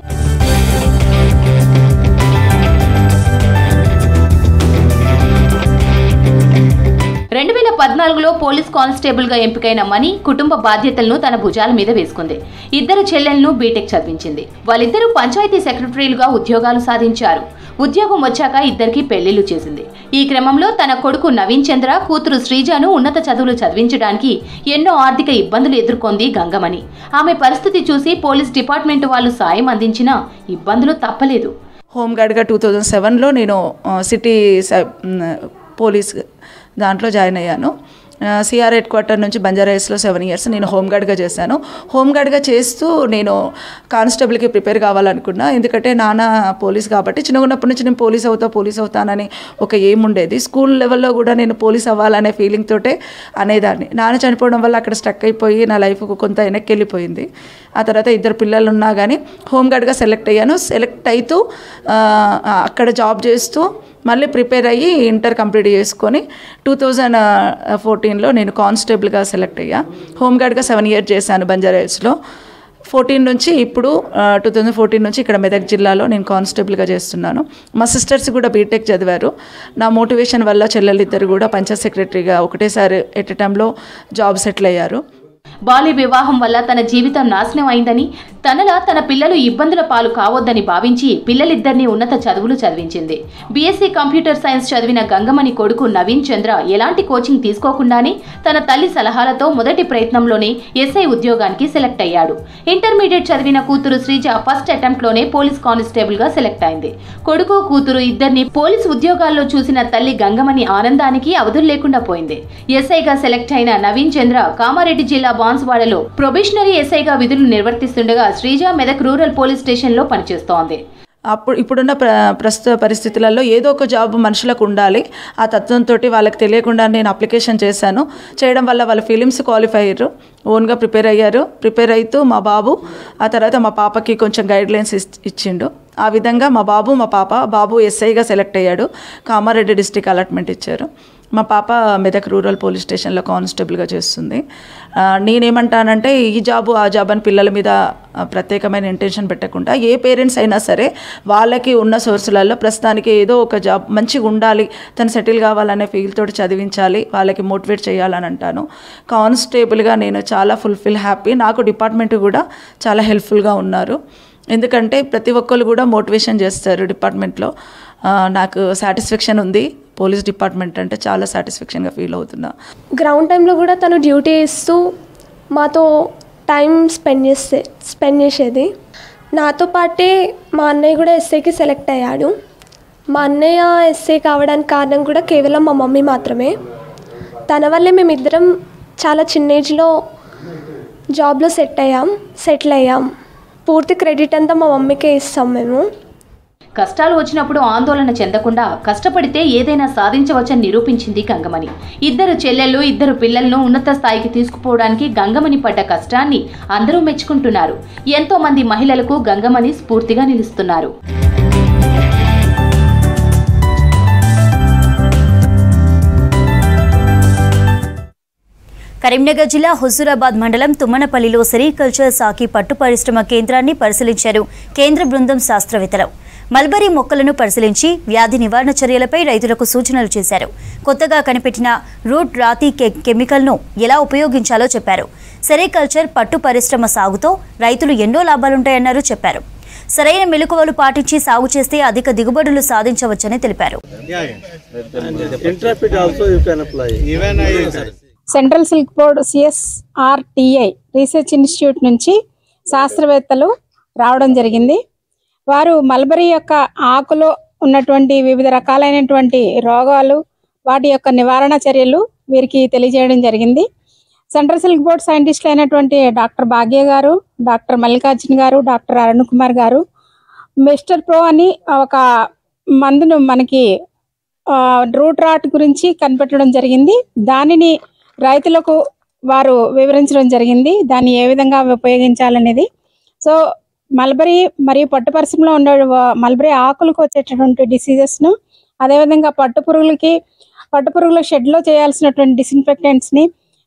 Speaker 4: 2014లో పోలీస్ కానిస్టేబుల్గా ఎంపికైన మణి కుటుంబ బాధ్యతలను తన భుజాల మీద వేసుకుంది. 2 చెల్లెలను బీటెక్ చదివించింది. వాళ్ళిద్దరూ పంచాయతీ సెక్రటరీలుగా ఉద్యోగాలు సాధించారు. ఉద్యోగం వచ్చాక 2కి పెళ్లిళ్లు చేసింది. ఈ క్రమంలో తన కొడుకు నవీన్ చంద్ర, కూతురు శ్రీజాను ఉన్నత చదువులు చదివించడానికి ఎన్నో ఆర్థిక ఇబ్బందులు ఎదుర్కొంది గంగమణి. ఆమె పరిస్థితి చూసి పోలీస్ డిపార్ట్మెంట్ వాళ్ళు సాయం అందించినా ఇబ్బందులు తప్పలేదు.
Speaker 15: హోంగార్డ్గా 2007లో నేను సిటీ పోలీస్ దాంట్లో జాయిన్ అయ్యాను. సిఆర్ హెడ్ క్వార్టర్ నుంచి బంజారాహిల్స్లో 7 years నేను హోంగార్డ్గా చేశాను. హోంగార్డ్గా చేస్తూ నేను కానిస్టేబుల్కి ప్రిపేర్ కావాలనుకున్నా. ఎందుకంటే నాన్న పోలీస్ కాబట్టి చిన్నగున్నప్పటి నుంచి నేను పోలీస్ అవుతానని ఒక ఎయిమ్ ఉండేది. స్కూల్ లెవెల్లో కూడా నేను పోలీస్ అవ్వాలనే ఫీలింగ్ తోటే అనేదాన్ని. నాన్న చనిపోవడం వల్ల అక్కడ స్టక్ అయిపోయి నా లైఫ్కు కొంత వెనక్కి వెళ్ళిపోయింది. ఆ తర్వాత 2 పిల్లలు ఉన్నా కానీ హోంగార్డ్గా సెలెక్ట్ అయ్యాను. సెలెక్ట్ అవుతూ అక్కడ జాబ్ చేస్తూ మళ్ళీ ప్రిపేర్ అయ్యి ఇంటర్ కంప్లీట్ చేసుకొని 2014లో నేను కానిస్టేబుల్గా సెలెక్ట్ అయ్యా. హోంగార్డ్గా 7 years చేశాను బంజారాహిల్స్లో. 14 నుంచి ఇప్పుడు 2014 నుంచి ఇక్కడ మెదక్ జిల్లాలో నేను కానిస్టేబుల్గా చేస్తున్నాను. మా సిస్టర్స్ కూడా బీటెక్ చదివారు. నా మోటివేషన్ వల్ల చెల్లెలిద్దరు కూడా పంచాయత్ సెక్రటరీగా ఒకటేసారి ఎట్ ఎ టైంలో జాబ్ సెటిల్ అయ్యారు.
Speaker 4: బాల్య వివాహం వల్ల తన జీవితం నాశనం అయిందని, తనలా తన పిల్లలు ఇబ్బందుల పాలు కావద్దని భావించి పిల్లలిద్దరినీ ఉన్నత చదువులు చదివించింది. బీఎస్సీ కంప్యూటర్ సైన్స్ చదివిన గంగమణి కొడుకు నవీన్ చంద్ర ఎలాంటి కోచింగ్ తీసుకోకుండానే తన తల్లి సలహాలతో మొదటి ప్రయత్నంలోనే ఎస్ఐ ఉద్యోగానికి సెలెక్ట్ అయ్యాడు. ఇంటర్మీడియట్ చదివిన కూతురు శ్రీజ ఫస్ట్ అటెంప్ట్ లోనే పోలీస్ కానిస్టేబుల్ గా సెలెక్ట్ అయింది. కొడుకు కూతురు ఇద్దరిని పోలీస్ ఉద్యోగాల్లో చూసిన తల్లి గంగమణి ఆనందానికి అవధులు లేకుండా పోయింది. ఎస్ఐగా సెలెక్ట్ అయిన నవీన్ చంద్ర కామారెడ్డి జిల్లా బాన్స్వాడలో ప్రొబేషనరీ ఎస్ఐగా విధులు నిర్వర్తిస్తుండగా శ్రీజ మెదక్ రూరల్ పోలీస్ స్టేషన్లో పనిచేస్తోంది.
Speaker 15: ఇప్పుడున్న ప్రస్తుత పరిస్థితులలో ఏదో ఒక జాబ్ మనుషులకు ఉండాలి. ఆ తత్వంతో వాళ్ళకి తెలియకుండా నేను అప్లికేషన్ చేశాను. చేయడం వల్ల వాళ్ళ ఫిలిమ్స్ క్వాలిఫై అయ్యారు, ఓన్గా ప్రిపేర్ అయ్యారు. ప్రిపేర్ అవుతూ మా బాబు ఆ తర్వాత మా పాపకి కొంచెం గైడ్లైన్స్ ఇచ్చిండు. ఆ విధంగా మా బాబు ఎస్ఐగా సెలెక్ట్ అయ్యాడు. కామారెడ్డి డిస్టిక్ అలాట్మెంట్ ఇచ్చారు. మా పాప మెదక్ రూరల్ పోలీస్ స్టేషన్లో కానిస్టేబుల్గా చేస్తుంది. నేనేమంటానంటే ఈ జాబు ఆ జాబ్ అని పిల్లల మీద ప్రత్యేకమైన ఇంటెన్షన్ పెట్టకుండా ఏ పేరెంట్స్ అయినా సరే వాళ్ళకి ఉన్న సోర్సులలో ప్రస్తుతానికి ఏదో ఒక జాబ్ మంచిగా ఉండాలి, తను సెటిల్ కావాలనే ఫీల్ తోటి చదివించాలి, వాళ్ళకి మోటివేట్ చేయాలని అంటాను. కానిస్టేబుల్గా నేను చాలా హ్యాపీ. నాకు డిపార్ట్మెంట్ కూడా చాలా హెల్ప్ఫుల్గా ఉన్నారు. ఎందుకంటే ప్రతి ఒక్కరు కూడా మోటివేషన్ చేస్తారు డిపార్ట్మెంట్లో. నాకు సాటిస్ఫాక్షన్ ఉంది. పోలీస్ డిపార్ట్మెంట్ అంటే చాలా సాటిస్ఫాక్షన్గా ఫీల్ అవుతున్నా.
Speaker 16: గ్రౌండ్ టైంలో కూడా తను డ్యూటీ ఇస్తూ మాతో టైం స్పెండ్ చేసేది. నాతో పాటే మా అన్నయ్య కూడా ఎస్ఐకి సెలెక్ట్ అయ్యాడు. మా అన్నయ్య ఎస్ఐ కావడానికి కారణం కూడా కేవలం మా మమ్మీ మాత్రమే. తన వల్లే మేమిద్దరం చాలా చిన్న ఏజ్లో జాబ్లో సెటిల్ అయ్యాం. పూర్తి క్రెడిట్ అంతా మా మమ్మీకే ఇస్తాం మేము.
Speaker 4: కష్టాలు వచ్చినప్పుడు ఆందోళన చెందకుండా కష్టపడితే ఏదైనా సాధించవచ్చని నిరూపించింది గంగమణి. ఇద్దరు చెల్లెళ్ళు, ఇద్దరు పిల్లలను ఉన్నత స్థాయికి తీసుకుపోవడానికి గంగమణి పడ్డ కష్టాన్ని అందరూ మెచ్చుకుంటున్నారు. ఎంతో మంది మహిళలకు గంగమణి స్ఫూర్తిగా నిలుస్తున్నారు.
Speaker 1: కరీంనగర్ జిల్లా హుజూరాబాద్ మండలం తుమ్మనపల్లిలో సెరికల్చర్ సాకి పట్టు పరిశ్రమ కేంద్రాన్ని పరిశీలించారు కేంద్ర బృందం శాస్త్రవేత్తలు. మల్బరీ మొక్కలను పరిశీలించి వ్యాధి నివారణ చర్యలపై రైతులకు సూచనలు చేశారు. కొత్తగా కనిపెట్టిన రూట్ రాతి కెమికల్ను ఎలా ఉపయోగించాలో చెప్పారు. సెరికల్చర్ పట్టు పరిశ్రమ సాగుతో రైతులు ఎన్నో లాభాలుంటాయన్నారు చెప్పారు. సరైన మెలకువలు పాటించి సాగు చేస్తే అధిక దిగుబడులు సాధించవచ్చని తెలిపారు.
Speaker 17: Central silk board CSRTI research institute నుంచి శాస్త్రవేత్తలు రావడం జరిగింది. వారు మల్బరీ యొక్క ఆకులో ఉన్నటువంటి వివిధ రకాలైనటువంటి రోగాలు, వాటి యొక్క నివారణ చర్యలు వీరికి తెలియజేయడం జరిగింది. సెంట్రల్ సిల్క్ బోర్డ్ సైంటిస్టులు అయినటువంటి డాక్టర్ భాగ్య గారు, డాక్టర్ మల్లికార్జున్ గారు, డాక్టర్ అరుణ్ కుమార్ గారు మిస్టర్ ప్రో అని ఒక మందును మనకి రూట్ రాట్ గురించి కనిపెట్టడం జరిగింది. దానిని రైతులకు వారు వివరించడం జరిగింది, దాన్ని ఏ విధంగా ఉపయోగించాలనేది. సో మల్బరీ మరియు పట్టు పరిశ్రమలో ఉండే మల్బరీ ఆకులకు వచ్చేటటువంటి డిసీజెస్ను, అదేవిధంగా పట్టు పురుగుల షెడ్లో చేయాల్సినటువంటి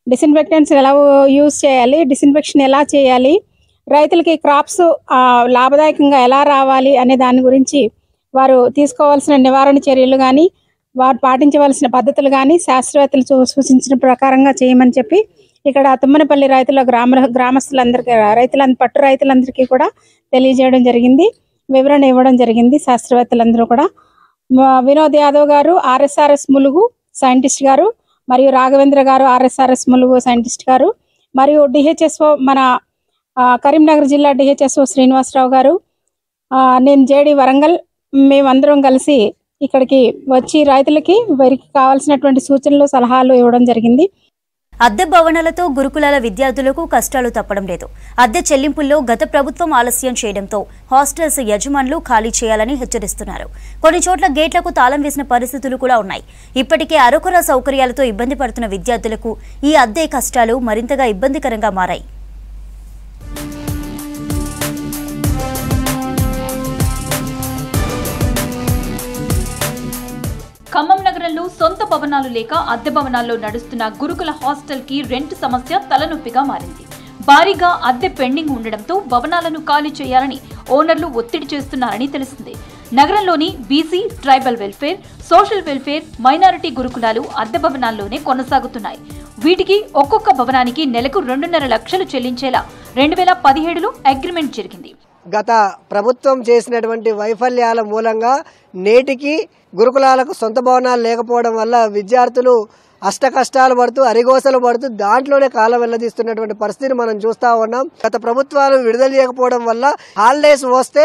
Speaker 17: డిసిన్ఫెక్టెంట్స్ ఎలా యూజ్ చేయాలి, డిసిన్ఫెక్షన్ ఎలా చేయాలి, రైతులకి క్రాప్స్ లాభదాయకంగా ఎలా రావాలి అనే దాని గురించి వారు తీసుకోవాల్సిన నివారణ చర్యలు కానీ, వారు పాటించవలసిన పద్ధతులు కానీ శాస్త్రవేత్తలు సూచించిన ప్రకారంగా చేయమని చెప్పి ఇక్కడ తుమ్మనపల్లి పట్టు రైతులందరికీ కూడా తెలియజేయడం జరిగింది, వివరణ ఇవ్వడం జరిగింది. శాస్త్రవేత్తలందరూ కూడా వినోద్ యాదవ్ గారు RSRS ములుగు సైంటిస్ట్ గారు, మరియు రాఘవేంద్ర గారు RSRS ములుగు సైంటిస్ట్ గారు, మరియు DHSO మన కరీంనగర్ జిల్లా DHSO శ్రీనివాసరావు గారు, నేను JD వరంగల్, మేమందరం కలిసి ఇక్కడికి వచ్చి రైతులకి వారికి కావాల్సినటువంటి సూచనలు సలహాలు ఇవ్వడం జరిగింది.
Speaker 1: అద్దె భవనాలతో గురుకులాల విద్యార్థులకు కష్టాలు తప్పడం లేదు. అద్దె చెల్లింపుల్లో గత ప్రభుత్వం ఆలస్యం చేయడంతో హాస్టల్స్ యజమానులు ఖాళీ చేయాలని హెచ్చరిస్తున్నారు. కొన్ని చోట్ల గేట్లకు తాళం వేసిన పరిస్థితులు కూడా ఉన్నాయి. ఇప్పటికే అరకొర సౌకర్యాలతో ఇబ్బంది పడుతున్న విద్యార్థులకు ఈ అద్దె కష్టాలు మరింతగా ఇబ్బందికరంగా మారాయి.
Speaker 18: ఖమ్మం నగరంలో సొంత భవనాలు లేక అద్దె భవనాల్లో నడుస్తున్న గురుకుల హాస్టల్ కి రెంట్ సమస్య తలనొప్పిగా మారింది. భారీగా అద్దె పెండింగ్ ఉండడంతో భవనాలను ఖాళీ చేయాలని ఓనర్లు ఒత్తిడి చేస్తున్నారని తెలిసింది. నగరంలోని BC, tribal welfare, social welfare, minority గురుకులాలు అద్దె భవనాల్లోనే కొనసాగుతున్నాయి. వీటికి ఒక్కొక్క భవనానికి నెలకు 2.5 లక్షలు చెల్లించేలా 2017లో అగ్రిమెంట్ జరిగింది.
Speaker 19: గత ప్రభుత్వం చేసినటువంటి వైఫల్యాల మూలంగా నేటికి గురుకులాలకు సొంత భవనాలు లేకపోవడం వల్ల విద్యార్థులు అష్టకష్టాలు పడుతూ అరిగోసలు పడుతూ దాంట్లోనే కాలం వెల్లదీస్తున్నటువంటి పరిస్థితిని మనం చూస్తూ ఉన్నాం. గత ప్రభుత్వాలు విడుదల చేయకపోవడం వల్ల హాలిడేస్ వస్తే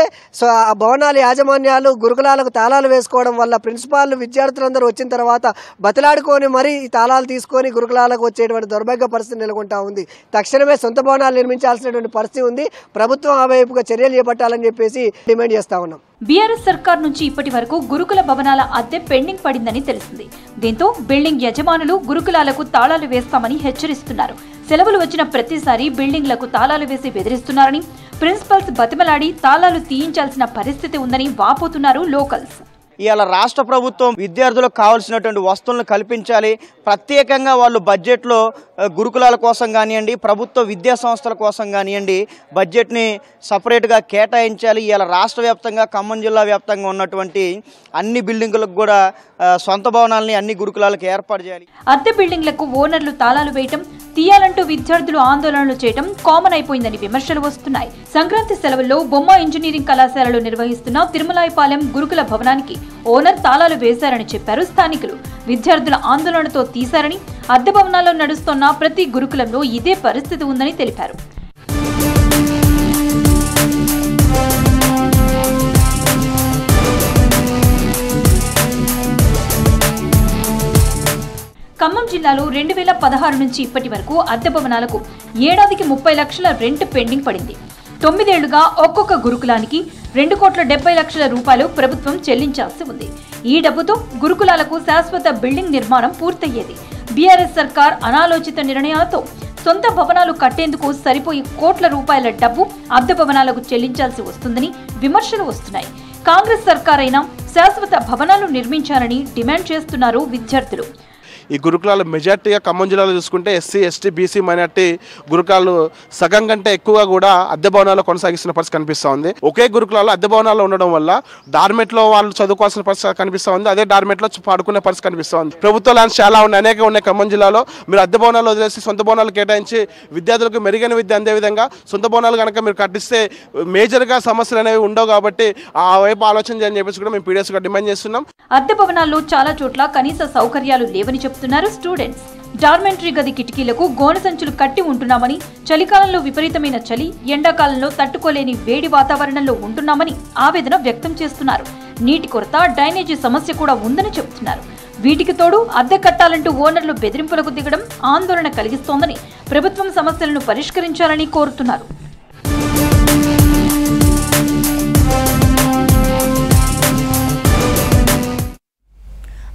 Speaker 19: ఆ భవనాల యాజమాన్యాలు గురుకులాలకు తాళాలు వేసుకోవడం వల్ల ప్రిన్సిపాల్ విద్యార్థులందరూ వచ్చిన తర్వాత బతిలాడుకొని మరీ ఈ తాళాలు తీసుకొని గురుకులాలకు వచ్చేటువంటి దౌర్భాగ్య పరిస్థితి నెలకొంటా ఉంది. తక్షణమే సొంత భవనాలు నిర్మించాల్సినటువంటి పరిస్థితి ఉంది. ప్రభుత్వం ఆ వైపుగా చర్యలు చేపట్టాలని చెప్పేసి డిమాండ్ చేస్తా ఉన్నాం.
Speaker 18: బీఆర్ఎస్ సర్కార్ నుంచి ఇప్పటి వరకు గురుకుల భవనాల అద్దె పెండింగ్ పడిందని తెలిసింది. దీంతో బిల్డింగ్ యజమానులు గురుకులాలకు తాళాలు వేస్తామని హెచ్చరిస్తున్నారు. సెలవులు వచ్చిన ప్రతిసారి బిల్డింగ్లకు తాళాలు వేసి బెదిరిస్తున్నారని, ప్రిన్సిపల్స్ బతిమలాడి తాళాలు తీయించాల్సిన పరిస్థితి ఉందని వాపోతున్నారు లోకల్స్.
Speaker 20: ఇవాళ రాష్ట్ర ప్రభుత్వం విద్యార్థులకు కావాల్సినటువంటి వస్తువులను కల్పించాలి. ప్రత్యేకంగా వాళ్ళు బడ్జెట్లో గురుకులాల కోసం కానివ్వండి, ప్రభుత్వ విద్యా సంస్థల కోసం కానివ్వండి బడ్జెట్ని సపరేట్గా కేటాయించాలి. ఇవాళ రాష్ట్ర వ్యాప్తంగా ఖమ్మం జిల్లా వ్యాప్తంగా ఉన్నటువంటి అన్ని బిల్డింగులకు కూడా సొంత భవనాలని అన్ని గురుకులాలకు ఏర్పాటు చేయాలి.
Speaker 18: అద్దె బిల్డింగ్లకు ఓనర్లు తాళాలు వేయటం, తీయాలంటూ విద్యార్థులు ఆందోళనలు చేయటం కామన్ అయిపోయిందని విమర్శలు వస్తున్నాయి. సంక్రాంతి సెలవుల్లో బొమ్మ ఇంజనీరింగ్ కళాశాలలో నిర్వహిస్తున్న తిరుమలాయపాలెం గురుకుల భవనానికి ఓనర్ తాళాలు వేశారని చెప్పారు స్థానికులు. విద్యార్థుల ఆందోళనతో తీశారని, అద్దె భవనాల్లో నడుస్తున్న ప్రతి గురుకులంలో ఇదే పరిస్థితి ఉందని తెలిపారు. ఖమ్మం జిల్లాలో 2016 నుంచి ఇప్పటి వరకు అద్దె భవనాలకు ఏడాదికి 30 లక్షల రెంట్ పెండింగ్ పడింది. 9 ఏళ్లుగా ఒక్కొక్క గురుకులానికి 2,70 లక్షల రూపాయలు ప్రభుత్వం చెల్లించాల్సి ఉంది. ఈ డబ్బుతో గురుకులాలకు శాశ్వత బిల్డింగ్ నిర్మాణం పూర్తయ్యేది. బీఆర్ఎస్ సర్కార్ అనాలోచిత నిర్ణయాలతో సొంత భవనాలు కట్టేందుకు సరిపోయి కోట్ల రూపాయల డబ్బు అద్దె భవనాలకు చెల్లించాల్సి వస్తుందని విమర్శలు వస్తున్నాయి. కాంగ్రెస్ సర్కార్ అయినా శాశ్వత భవనాలు నిర్మించాలని డిమాండ్ చేస్తున్నారు విద్యార్థులు.
Speaker 21: ఈ గురుకులాలు మెజార్టీగా ఖమ్మం జిల్లాలో చూసుకుంటే ఎస్సీ, ఎస్టీ, బీసీ మైనార్టీ గురుకులాలు సగం కంటే ఎక్కువగా కూడా అద్దె భవనాల్లో కొనసాగిస్తున్న పరిస్థితి కనిపిస్తూ ఉంది. ఒకే గురుకులాల్లో అద్దె భవనాల్లో ఉండడం వల్ల డార్మెట్లో వాళ్ళు చదువుకోవాల్సిన పరిస్థితి కనిపిస్తూ ఉంది. అదే డార్మెట్లో పాడుకునే పరిస్థితి కనిపిస్తూ ఉంది. ప్రభుత్వ ల్యాండ్స్ చాలా ఉన్నాయి, అనేక ఉన్నాయి ఖమ్మం జిల్లాలో. మీరు అద్దె భవనాలు వదిలేసి సొంత భవనాలు కేటాయించి విద్యార్థులకు మెరుగైన విద్య అందే విధంగా సొంత భవనాలు కనుక మీరు కట్టిస్తే మేజర్గా సమస్యలు అనేవి ఉండవు. కాబట్టి ఆ వైపు ఆలోచన చేయని చెప్పేసి కూడా మేము పీడిఎస్గా డిమాండ్ చేస్తున్నాం.
Speaker 18: అద్దె భవనాల్లో చాలా చోట్ల కనీస సౌకర్యాలు లేవని చెప్తున్నారు స్టూడెంట్స్. డార్మెంటరీ గది కిటికీలకు గోనె సంచులు కట్టి ఉంటున్నామని, చలికాలంలో విపరీతమైన చలి, ఎండాకాలంలో తట్టుకోలేని వేడి వాతావరణంలో ఉంటున్నామని ఆవేదన వ్యక్తం చేస్తున్నారు. నీటి కొరత, డ్రైనేజీ సమస్య కూడా ఉందని చెబుతున్నారు. వీటికి తోడు అద్దె కట్టాలంటూ ఓనర్లు బెదిరింపులకు దిగడం ఆందోళన కలిగిస్తోందని, ప్రభుత్వం సమస్యలను పరిష్కరించాలని కోరుతున్నారు.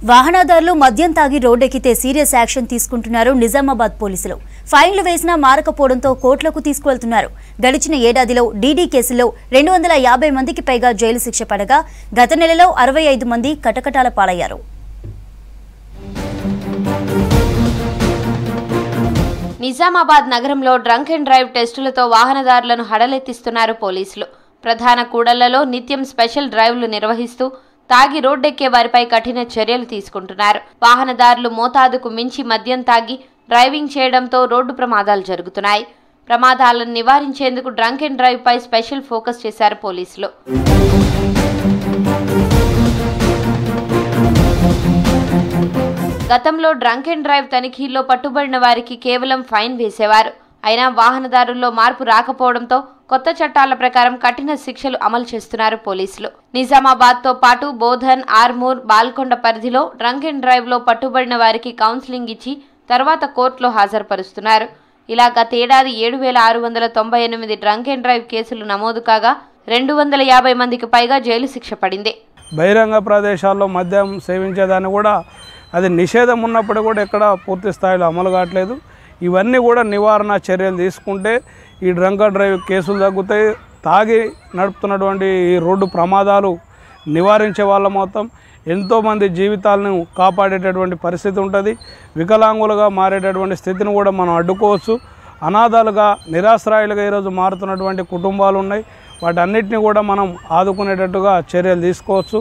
Speaker 1: వాహనదారులు మద్యం తాగి రోడ్డెక్కితే సీరియస్ యాక్షన్ తీసుకుంటున్నారు నిజామాబాద్ పోలీసులు. ఫైన్లు వేసినా మారకపోవడంతో కోర్టులకు తీసుకువెళ్తున్నారు. గడిచిన ఏడాదిలో డీడీ కేసుల్లో 250 మందికి పైగా జైలు శిక్ష పడగా గత నెలలో 65 మంది కటకటాల పాలయ్యారు.
Speaker 4: నిజామాబాద్ నగరంలో డ్రంక్ అండ్ డ్రైవ్ టెస్టులతో వాహనదారులను హడలెత్తిస్తున్నారు పోలీసులు. ప్రధాన కూడళ్లలో నిత్యం స్పెషల్ డ్రైవ్లు నిర్వహిస్తూ తాగి రోడ్డెక్కే వారిపై కఠిన చర్యలు తీసుకుంటున్నారు. వాహనదారులు మోతాదుకు మించి మద్యం తాగి డ్రైవింగ్ చేయడంతో రోడ్డు ప్రమాదాలు జరుగుతున్నాయి. ప్రమాదాలను నివారించేందుకు డ్రంక్ అండ్ డ్రైవ్ పై స్పెషల్ ఫోకస్ చేశారు పోలీసులు. గతంలో డ్రంక్ అండ్ డ్రైవ్ తనిఖీల్లో పట్టుబడిన వారికి కేవలం ఫైన్ వేసేవారు. అయినా వాహనదారుల్లో మార్పు రాకపోవడంతో కొత్త చట్టాల ప్రకారం కఠిన శిక్షలు అమలు చేస్తున్నారు పోలీసులు. నిజామాబాద్ తో పాటు బోధన్, ఆర్మూర్, బాల్కొండ పరిధిలో డ్రంక్ అండ్ డ్రైవ్ లో పట్టుబడిన వారికి కౌన్సిలింగ్ ఇచ్చి తర్వాత కోర్టులో హాజరుపరుస్తున్నారు. ఇలా గతేడాది 7,698 డ్రంక్ అండ్ డ్రైవ్ కేసులు నమోదు కాగా 250 మందికి పైగా జైలు శిక్ష పడింది.
Speaker 22: బహిరంగ ప్రదేశాల్లో మద్యం సేవించేదాన్ని కూడా అది నిషేధం ఉన్నప్పుడు కూడా ఎక్కడ పూర్తి స్థాయిలో అమలు కావట్లేదు. ఇవన్నీ కూడా నివారణ చర్యలు తీసుకుంటే ఈ డ్రంక్ అండ్ డ్రైవ్ కేసులు తగ్గుతాయి. తాగి నడుపుతున్నటువంటి ఈ రోడ్డు ప్రమాదాలు నివారించే వాళ్ళ మొత్తం ఎంతోమంది జీవితాలను కాపాడేటటువంటి పరిస్థితి ఉంటుంది. వికలాంగులుగా మారేటటువంటి స్థితిని కూడా మనం అడ్డుకోవచ్చు. అనాథాలుగా నిరాశ్రాయులుగా ఈరోజు మారుతున్నటువంటి కుటుంబాలు ఉన్నాయి. వాటన్నిటిని కూడా మనం ఆదుకునేటట్టుగా చర్యలు తీసుకోవచ్చు.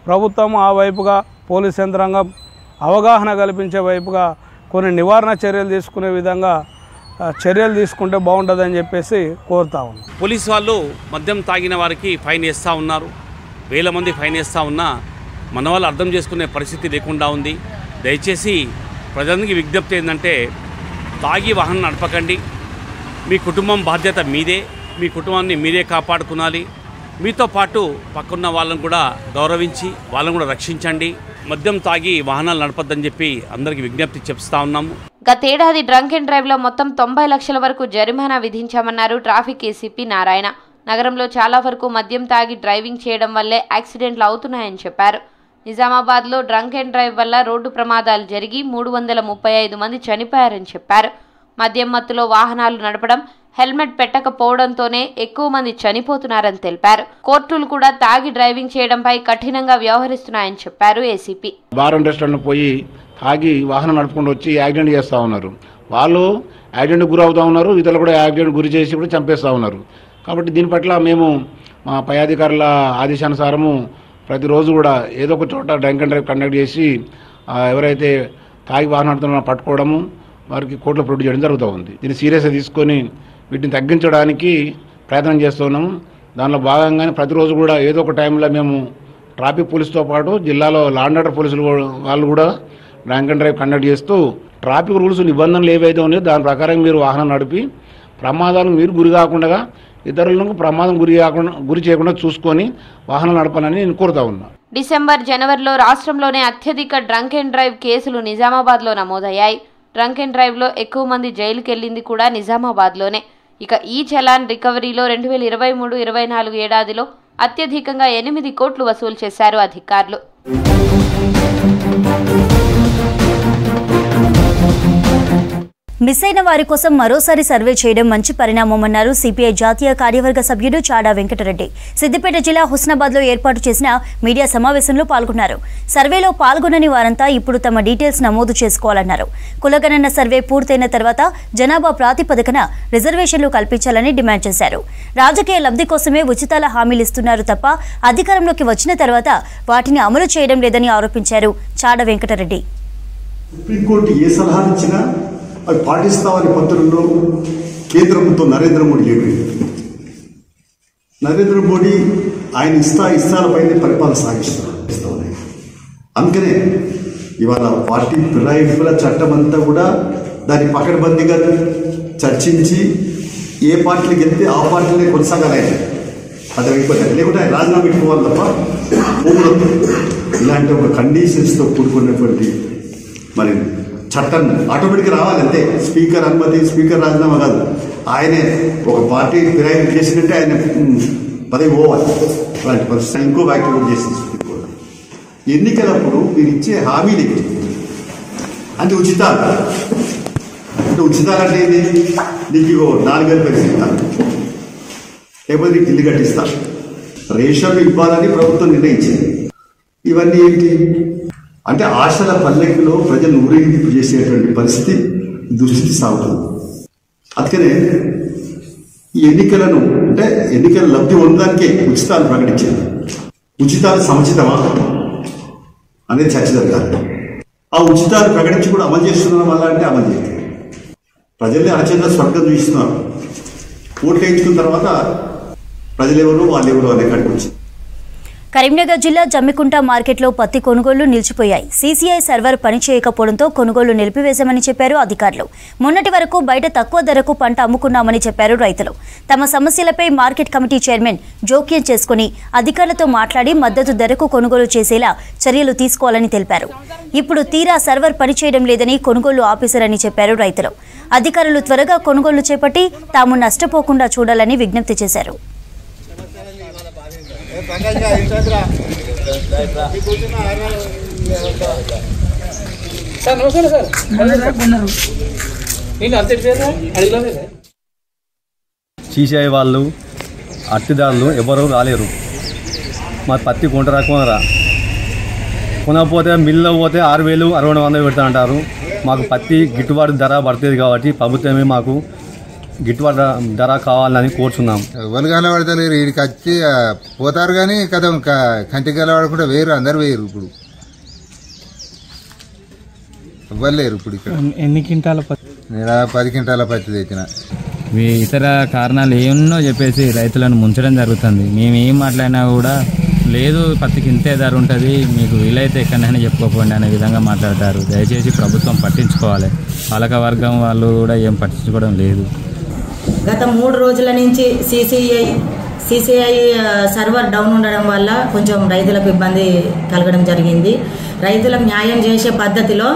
Speaker 22: ప్రభుత్వం ఆ వైపుగా పోలీస్ యంత్రాంగం అవగాహన కల్పించే వైపుగా కొన్ని నివారణ చర్యలు తీసుకునే విధంగా చర్యలు తీసుకుంటే బాగుంటుందని చెప్పేసి కోరుతా ఉన్నాం.
Speaker 2: పోలీసు వాళ్ళు మద్యం తాగిన వారికి ఫైన్ వేస్తూ ఉన్నారు. వేల మంది ఫైన్ వేస్తూ ఉన్నా మన వాళ్ళు అర్థం చేసుకునే పరిస్థితి లేకుండా ఉంది. దయచేసి ప్రజలకి విజ్ఞప్తి ఏంటంటే తాగి వాహనం నడపకండి. మీ కుటుంబం బాధ్యత మీదే. మీ కుటుంబాన్ని మీరే కాపాడుకోవాలి. మీతో పాటు పక్కన్న వాళ్ళని కూడా గౌరవించి వాళ్ళని కూడా రక్షించండి. మద్యం తాగి వాహనాలు నడపద్దని చెప్పి అందరికీ విజ్ఞప్తి చేస్తూ ఉన్నాము.
Speaker 4: గతేడాది డ్రంక్ అండ్ డ్రైవ్లో మొత్తం 90 లక్షల వరకు జరిమానా విధించామన్నారు ట్రాఫిక్ ఏసీపీ నారాయణ. నగరంలో చాలా వరకు మద్యం తాగి డ్రైవింగ్ చేయడం వల్లే యాక్సిడెంట్లు అవుతున్నాయని చెప్పారు. నిజామాబాద్లో డ్రంక్ అండ్ డ్రైవ్ వల్ల రోడ్డు ప్రమాదాలు జరిగి 335 మంది చనిపోయారని చెప్పారు. మద్యం మత్తులో వాహనాలు నడపడం, హెల్మెట్ పెట్టకపోవడంతోనే ఎక్కువ మంది చనిపోతున్నారని తెలిపారు. కోర్టులు కూడా తాగి డ్రైవింగ్ చేయడంపై కఠినంగా వ్యవహరిస్తున్నాయని చెప్పారు ఏసీపీ.
Speaker 3: బార్ అండ్ రెస్టారెంట్ పోయి తాగి వాహనం నడుపుకుంటూ వచ్చి యాక్సిడెంట్ చేస్తూ ఉన్నారు. వాళ్ళు యాక్సిడెంట్ గురి అవుతూ ఉన్నారు, ఇతరులు కూడా యాక్సిడెంట్ గురి చేసి కూడా చంపేస్తూ ఉన్నారు. కాబట్టి దీని పట్ల మేము మా పై అధికారుల ఆదేశానుసారము ప్రతిరోజు కూడా ఏదో ఒక చోట డ్రంక్ అండ్ డ్రైవ్ కండక్ట్ చేసి ఎవరైతే తాగి వాహనం నడుపుతున్నారో పట్టుకోవడము, వారికి కోర్టులో ప్రొడ్యూస్ చేయడం జరుగుతూ ఉంది. దీన్ని సీరియస్గా తీసుకొని వీటిని తగ్గించడానికి ప్రయత్నం చేస్తున్నాము. దానిలో భాగంగానే ప్రతిరోజు కూడా ఏదో ఒక టైంలో మేము ట్రాఫిక్ పోలీసుతో పాటు జిల్లాలో లా అండ్ ఆర్డర్ పోలీసులు వాళ్ళు కూడా డ్రంక్ అండ్ డ్రైవ్ కండక్ట్ చేస్తూ ట్రాఫిక్ రూల్స్ నిబంధనలు ఏవైతే ఉన్నాయో దాని ప్రకారం మీరు వాహనం నడిపి ప్రమాదాలకు మీరు గురి కాకుండా ఇతరులకు ప్రమాదం గురి చేయకుండా చూసుకొని వాహనం నడపాలని నేను కోరుతా ఉన్నా.
Speaker 4: డిసెంబర్, జనవరిలో రాష్ట్రంలోనే అత్యధిక డ్రంక్ అండ్ డ్రైవ్ కేసులు నిజామాబాద్లో నమోదయ్యాయి. డ్రంక్ అండ్ డ్రైవ్లో ఎక్కువ మంది జైలుకి వెళ్ళింది కూడా నిజామాబాద్లోనే. ఇక ఈ చలాన్ రికవరీలో 2023-24 ఏడాదిలో అత్యధికంగా 8 కోట్లు వసూలు చేశారు అధికారులు.
Speaker 1: మిస్ అయిన వారి కోసం మరోసారి సర్వే చేయడం మంచి పరిణామమన్నారు సిపిఐ జాతీయ కార్యవర్గ సభ్యుడు చాడా వెంకటరెడ్డి. సిద్దిపేట జిల్లా హుస్నాబాద్లో ఏర్పాటు చేసిన మీడియా సమావేశంలో పాల్గొన్నారు. సర్వేలో పాల్గొనని వారంతా ఇప్పుడు తమ డీటెయిల్స్ నమోదు చేసుకోవాలన్నారు. కులగణన సర్వే పూర్తయిన తర్వాత జనాభా ప్రాతిపదికన రిజర్వేషన్లు కల్పించాలని డిమాండ్ చేశారు. రాజకీయ లబ్ధి కోసమే ఉచితాల హామీలు ఇస్తున్నారు తప్ప అధికారంలోకి వచ్చిన తర్వాత వాటిని అమలు చేయడం లేదని ఆరోపించారు చాడా వెంకటరెడ్డి.
Speaker 23: సుప్రీంకోర్టు ఏ సలహా ఇచ్చినా అవి పాటిస్తామని పత్రంలో కేంద్ర ప్రభుత్వం నరేంద్ర మోడీ చెప్పింది. నరేంద్ర మోడీ ఆయన ఇష్టాలపైన పరిపాలన సాగిస్తున్నారు. అందుకనే ఇవాళ పార్టీ ఫిరాయింపుల చట్టం అంతా కూడా దాన్ని పకడ్బందీగా చర్చించి ఏ పార్టీకి వెళ్తే ఆ పార్టీనే కొనసాగాలి. అది అయిపోతుంది. లేకుంటే ఆయన రాజీనామా పెట్టుకోవాలి తప్ప ఇలాంటి ఒక కండిషన్స్తో కూడుకున్నటువంటి మరి చట్టం ఆటోమేటిక్గా రావాలంటే స్పీకర్ అనుమతి, స్పీకర్ రాజీనామా కాదు. ఆయనే ఒక పార్టీ ఫిరాయింపు చేసినట్టే ఆయన పదవి పోవాలి. అలాంటి పరిస్థితి ఇంకో వ్యాఖ్య కూడా చేసింది సుప్రీంకోర్టు. ఎన్నికలప్పుడు మీరు ఇచ్చే హామీలు అంటే ఉచితాలు. అంటే ఉచితాలు అంటే ఏంటి? నీకు 4 వేలు పెంచుతాను, లేకపోతే నీకు ఇల్లు కట్టిస్తా, రేషన్ ఇవ్వాలని ప్రభుత్వం నిర్ణయించింది. ఇవన్నీ ఏంటి అంటే ఆశల పల్లెకిలో ప్రజలు ఊరేగింపు చేసేటువంటి పరిస్థితి, దుస్థితి సాగుతుంది. అందుకనే ఈ ఎన్నికలను అంటే ఎన్నికల లబ్ధి ఉండడానికే ఉచితాలు ప్రకటించింది. ఉచితాలు సముచితమా అనేది చర్చ జరగాలి. ఆ ఉచితాలు ప్రకటించి కూడా అమలు చేస్తున్నాం వల్ల అంటే అమలు చేయాలి. ప్రజల్ని అరచేత స్వర్గం చూస్తున్నారు. ఓట్లు వేయించుకున్న తర్వాత ప్రజలెవరు వాళ్ళెవరు అనే కాడికి వచ్చింది.
Speaker 1: కరీంనగర్ జిల్లా జమ్మికుంట మార్కెట్లో పత్తి కొనుగోళ్లు నిలిచిపోయాయి. సీసీఐ సర్వర్ పనిచేయకపోవడంతో కొనుగోళ్లు నిలిపివేశామని చెప్పారు అధికారులు. మొన్నటి వరకు బయట తక్కువ ధరకు పంట అమ్ముకున్నామని చెప్పారు రైతులు. తమ సమస్యలపై మార్కెట్ కమిటీ చైర్మన్ జోక్యం చేసుకుని అధికారులతో మాట్లాడి మద్దతు ధరకు కొనుగోలు చేసేలా చర్యలు తీసుకోవాలని తెలిపారు. ఇప్పుడు తీరా సర్వర్ పనిచేయడం లేదని కొనుగోళ్లు ఆపేశారని చెప్పారు రైతులు. అధికారులు త్వరగా కొనుగోళ్లు చేపట్టి తాము నష్టపోకుండా చూడాలని విజ్ఞప్తి చేశారు.
Speaker 24: సీసీఐ వాళ్ళు అట్టిదారులు ఎవరు రాలేరు. మా పత్తి కొనరా కొనకపోతే మిల్లులో పోతే 6,000 6,100 పెడతా అంటారు. మాకు పత్తి గిట్టుబాటు ధర పడుతుంది కాబట్టి ప్రభుత్వమే మాకు గిట్టుబాటు ధర కావాలని కోరుచున్నాం.
Speaker 5: ఎవరు కలబడతలేరు, వీడికి వచ్చి పోతారు కానీ కదా కంటికి కలబడకుండా వేరు, అందరు వేరు. ఇప్పుడు ఇవ్వలేరు. ఇప్పుడు ఇక్కడ
Speaker 6: ఎన్ని క్వింటాల
Speaker 5: నేను 10 క్వింటాల పత్తి తెచ్చిన.
Speaker 6: ఇతర కారణాలు ఏమన్నో చెప్పేసి రైతులను ముంచడం జరుగుతుంది. మేము ఏం మాట్లాడినా కూడా లేదు పత్తికి ఇంతే ధర ఉంటుంది, మీకు వీలైతే ఎక్కడైనా చెప్పుకోపోండి అనే విధంగా మాట్లాడతారు. దయచేసి ప్రభుత్వం పట్టించుకోవాలి. పాలక వర్గం వాళ్ళు కూడా ఏం పట్టించుకోవడం లేదు.
Speaker 7: గత 3 రోజుల నుంచి సిసిఐ సర్వర్ డౌన్ ఉండడం వల్ల కొంచెం రైతులకు ఇబ్బంది కలగడం జరిగింది. రైతులకు న్యాయం చేసే పద్ధతిలో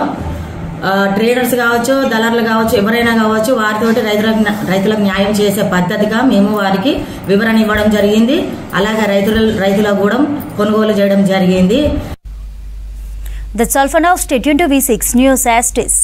Speaker 7: ట్రేడర్స్ కావచ్చు, దళారులు కావచ్చు, ఎవరైనా కావచ్చు, వారితోటి రైతులకు న్యాయం చేసే పద్ధతిగా మేము వారికి వివరణ ఇవ్వడం జరిగింది. అలాగే రైతులకు కూడా కొనుగోలు చేయడం జరిగింది.
Speaker 1: That's all for now. Stay tuned to V6 News as it is.